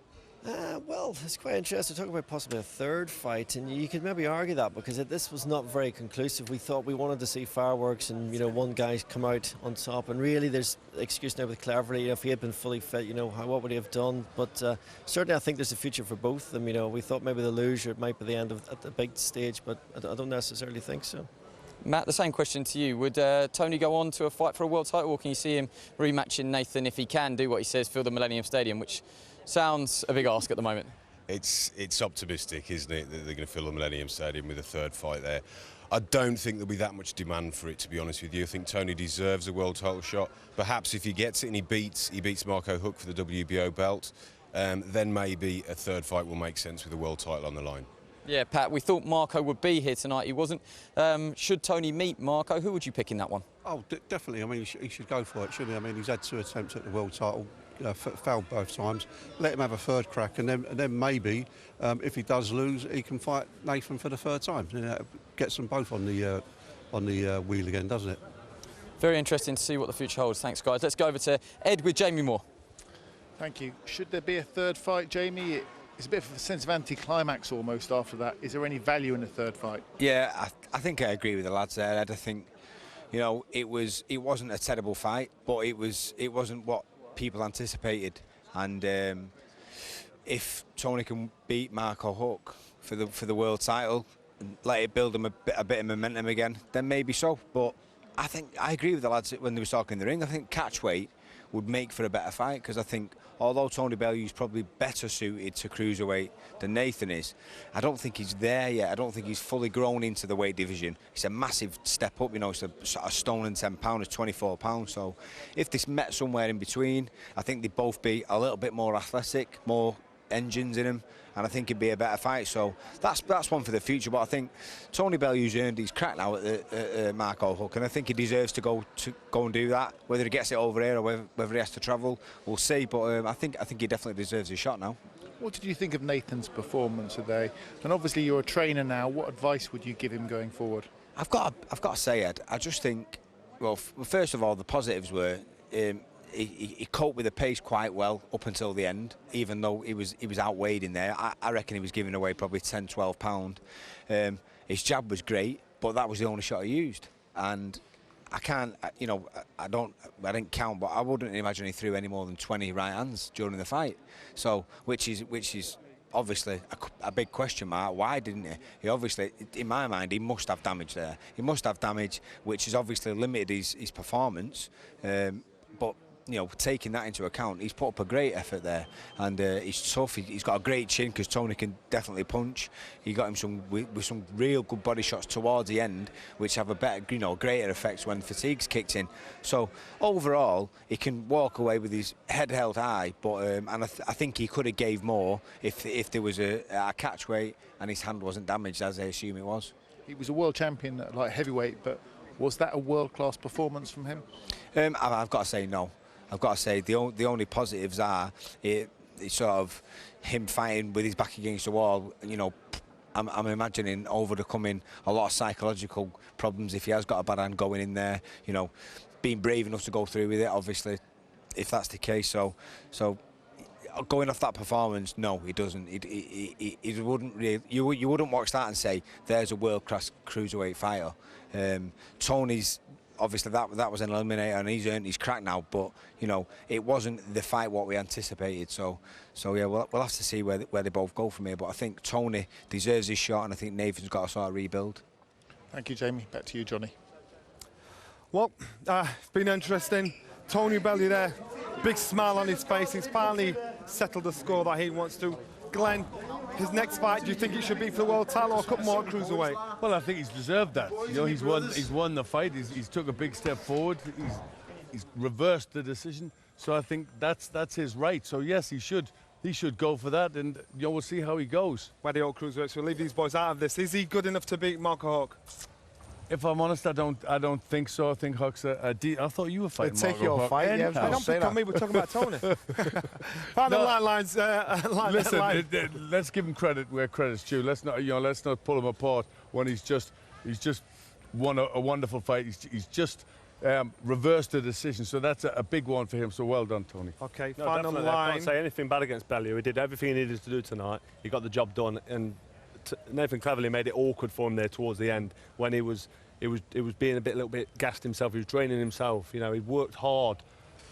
Well, it's quite interesting to talk about possibly a third fight, and you could maybe argue that because this was not very conclusive. We thought we wanted to see fireworks and, you know, one guy come out on top, and really there's excuse now with Cleverly. If he had been fully fit, you know, what would he have done? But certainly I think there's a future for both of them. You know, we thought maybe the loser might be the end of at the big stage, but I don't necessarily think so. Matt, the same question to you. Would Tony go on to a fight for a world title, or can you see him rematching Nathan if he can do what he says, fill the Millennium Stadium, which sounds a big ask at the moment? It's optimistic, isn't it, that they're going to fill the Millennium Stadium with a third fight there. I don't think there'll be that much demand for it, to be honest with you. I think Tony deserves a world title shot. Perhaps if he gets it and he beats Marco Huck for the WBO belt, then maybe a third fight will make sense with a world title on the line. Yeah, Pat, we thought Marco would be here tonight. He wasn't. Should Tony meet Marco, who would you pick in that one? Oh, definitely. I mean, he should go for it, shouldn't he? I mean, he's had 2 attempts at the world title, failed both times. Let him have a third crack, and then maybe, if he does lose, he can fight Nathan for the third time. Gets them both on the wheel again, doesn't it? Very interesting to see what the future holds. Thanks, guys. Let's go over to Ed with Jamie Moore. Thank you. Should there be a third fight, Jamie? It's a bit of a sense of anti-climax almost after that. Is there any value in a third fight? Yeah, I think I agree with the lads there, Ed. I think, You know, it wasn't a terrible fight, but it wasn't what people anticipated. And if Tony can beat Marco Huck for the world title and let it build him a bit of momentum again, then maybe so. But I think I agree with the lads when they were talking in the ring. I think catch weight would make for a better fight, because I think although Tony Bellew is probably better suited to cruiserweight than Nathan is, I don't think he's there yet. I don't think he's fully grown into the weight division. It's a massive step up, you know. It's a stone and 10 pounds, 24 pounds. So if this met somewhere in between, I think they'd both be a little bit more athletic, more engines in him, and I think it'd be a better fight. So that's one for the future. But I think Tony Bellew's earned his crack now at Marco Huck, and I think he deserves to go and do that. Whether he gets it over here or whether he has to travel, we'll see. But I think he definitely deserves his shot now. What did you think of Nathan's performance today? And obviously you're a trainer now. What advice would you give him going forward? I've got to say, Ed, I just think, well, first of all, the positives were he coped with the pace quite well up until the end, even though he was outweighed in there. I reckon he was giving away probably 10, 12 pound. His jab was great, but that was the only shot he used. And I can't, you know, I didn't count, but I wouldn't imagine he threw any more than 20 right hands during the fight. So, which is obviously a big question mark. Why didn't he? He obviously, in my mind, he must have damage there. He must have damage, which has obviously limited his performance. But you know, taking that into account, he's put up a great effort there, and he's tough. He's got a great chin, because Tony can definitely punch. He got him with some real good body shots towards the end, which have a better, you know, greater effects when fatigue's kicked in. So overall, he can walk away with his head held high. But and I think he could have gave more if there was a catch weight and his hand wasn't damaged, as I assume it was. He was a world champion at light heavyweight, but was that a world-class performance from him? I've got to say no. I've got to say the only positives are it's sort of him fighting with his back against the wall. You know, I'm imagining overcoming a lot of psychological problems if he has got a bad hand going in there. You know, being brave enough to go through with it, obviously, if that's the case. So going off that performance, no, he doesn't. He wouldn't really. You wouldn't watch that and say there's a world-class cruiserweight fighter. Tony's. Obviously, that was an eliminator, and he's earned his crack now. But you know, it wasn't the fight what we anticipated. So yeah, we'll have to see where they both go from here. But I think Tony deserves his shot, and I think Nathan's got to sort of rebuild. Thank you, Jamie. Back to you, Johnny. Well, it's been interesting. Tony Bellew there, big smile on his face. He's finally settled the score that he wants to. Glenn, his next fight, do you think it should be for the world title or a couple more cruiserweight? Well, I think he's deserved that. You know, he's won the fight. He's took a big step forward. He's reversed the decision. So I think that's his right. So yes, he should go for that, and you know, we'll see how he goes. Where the old cruiserweights will leave these boys out of this. Is he good enough to beat Marco Huck? If I'm honest, I don't think so. I think Huck's I thought you were fighting Marco Huck. Take your fight. Yeah, don't pick on me. We're talking about Tony. Final lines. Listen, let's give him credit where credit's due. Let's not pull him apart when he's just won a wonderful fight. He's just reversed the decision. So that's a big one for him. So well done, Tony. Okay, no, final line. I can't say anything bad against Bellew. He did everything he needed to do tonight. He got the job done, and Nathan cleverly made it awkward for him there towards the end when he was being a little bit gassed himself. He was draining himself. You know, he worked hard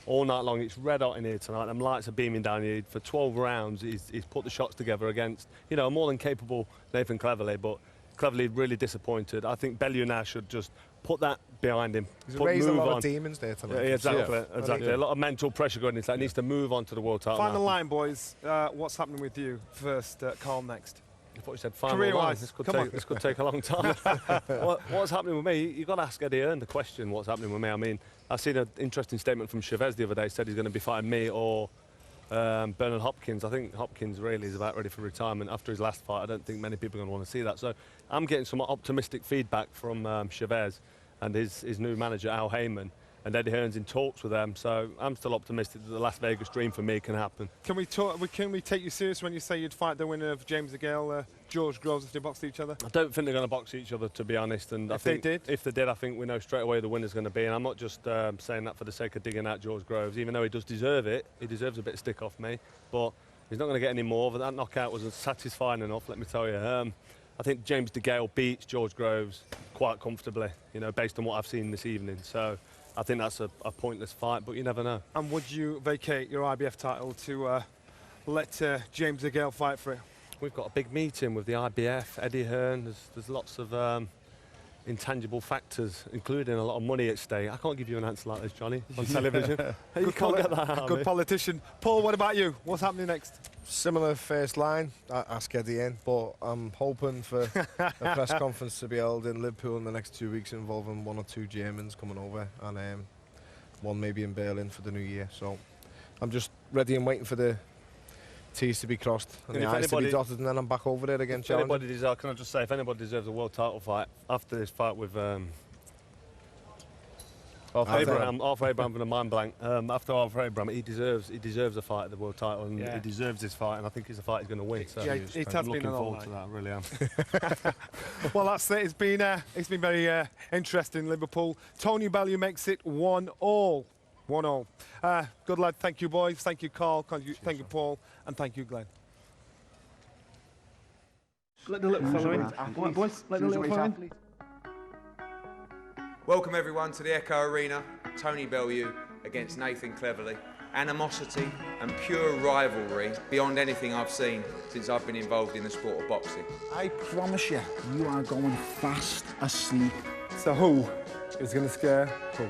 all night long. It's red hot in here tonight. Them lights are beaming down here. For 12 rounds, he's put the shots together against, you know, a more than capable Nathan Cleverly, but Cleverly really disappointed. I think Bellew now should just put that behind him. He's raised a lot of demons there tonight. Yeah, exactly. A lot of mental pressure going into that. He needs to move on to the world title. Final line, boys. What's happening with you first? Carl next. I thought you said final career-wise. line. This could take a long time. What's happening with me? You've got to ask Eddie Hearn the question, what's happening with me? I mean, I've seen an interesting statement from Chavez the other day. Said he's going to be fighting me or Bernard Hopkins. I think Hopkins really is about ready for retirement after his last fight. I don't think many people are going to want to see that. So I'm getting some optimistic feedback from Chavez and his new manager, Al Heyman. And Eddie Hearn's in talks with them, so I'm still optimistic that the Las Vegas dream for me can happen. Can we take you serious when you say you'd fight the winner of James DeGale, George Groves, if they boxed each other? I don't think they're going to box each other, to be honest. And if they did, I think we know straight away the winner's going to be. And I'm not just saying that for the sake of digging out George Groves, even though he does deserve it. He deserves a bit of stick off me, but he's not going to get any more. But that knockout was satisfying enough, let me tell you. I think James DeGale beats George Groves quite comfortably, you know, based on what I've seen this evening. So I think that's a pointless fight, but you never know. And would you vacate your IBF title to let James DeGale fight for it? We've got a big meeting with the IBF, Eddie Hearn. There's lots of intangible factors, including a lot of money at stake. I can't give you an answer like this, Johnny, on television. You can't get that out of Good me. politician. Paul, what about you? What's happening next? Similar first line, ask Eddie in, but I'm hoping for a press conference to be held in Liverpool in the next 2 weeks involving 1 or 2 Germans coming over and one maybe in Berlin for the new year. So I'm just ready and waiting for the T's to be crossed and the I's to be dotted, and then I'm back over there again. Can I just say, if anybody deserves a world title fight after this fight with Arthur Abraham from a mind blank. After Arthur Abraham, he deserves a fight at the world title, and he deserves this fight, and I think it's a fight he's going to win. So yeah, it has looking been forward to that. I really am. Well, that's it. It's been very interesting. Liverpool. Tony Bellew makes it 1-1. 1-0. Good lad. Thank you, boys. Thank you, Carl. Thank you, Paul, and thank you, Glenn. Let the little fellow in. Boys, let the little fellow in. Welcome everyone to the Echo Arena. Tony Bellew against Nathan Cleverly. Animosity and pure rivalry beyond anything I've seen since I've been involved in the sport of boxing. I promise you, you are going fast asleep. So who is going to scare who?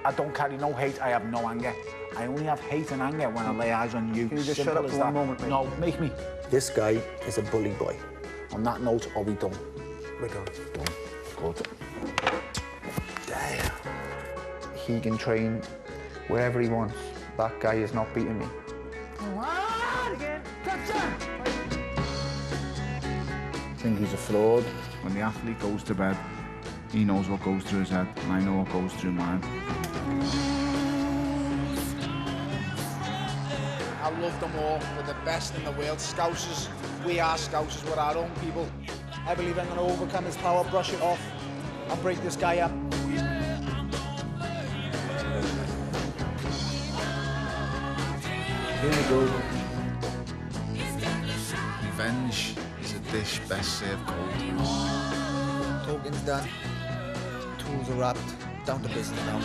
I don't carry no hate, I have no anger. I only have hate and anger when I lay eyes on you. Can you just shut up for 1 moment, mate? No, make me. This guy is a bully boy. On that note, are we done? We're done. Done. Good. Damn. He can train wherever he wants. That guy is not beating me. Again. I think he's a fraud. When the athlete goes to bed, he knows what goes through his head, and I know what goes through mine. I love them all. We're the best in the world. Scousers. We are Scousers. We're our own people. I believe I'm going to overcome his power, brush it off, and break this guy up. Here we go. Revenge is a dish best served cold. Talking's done. Tools are wrapped. Down to business now.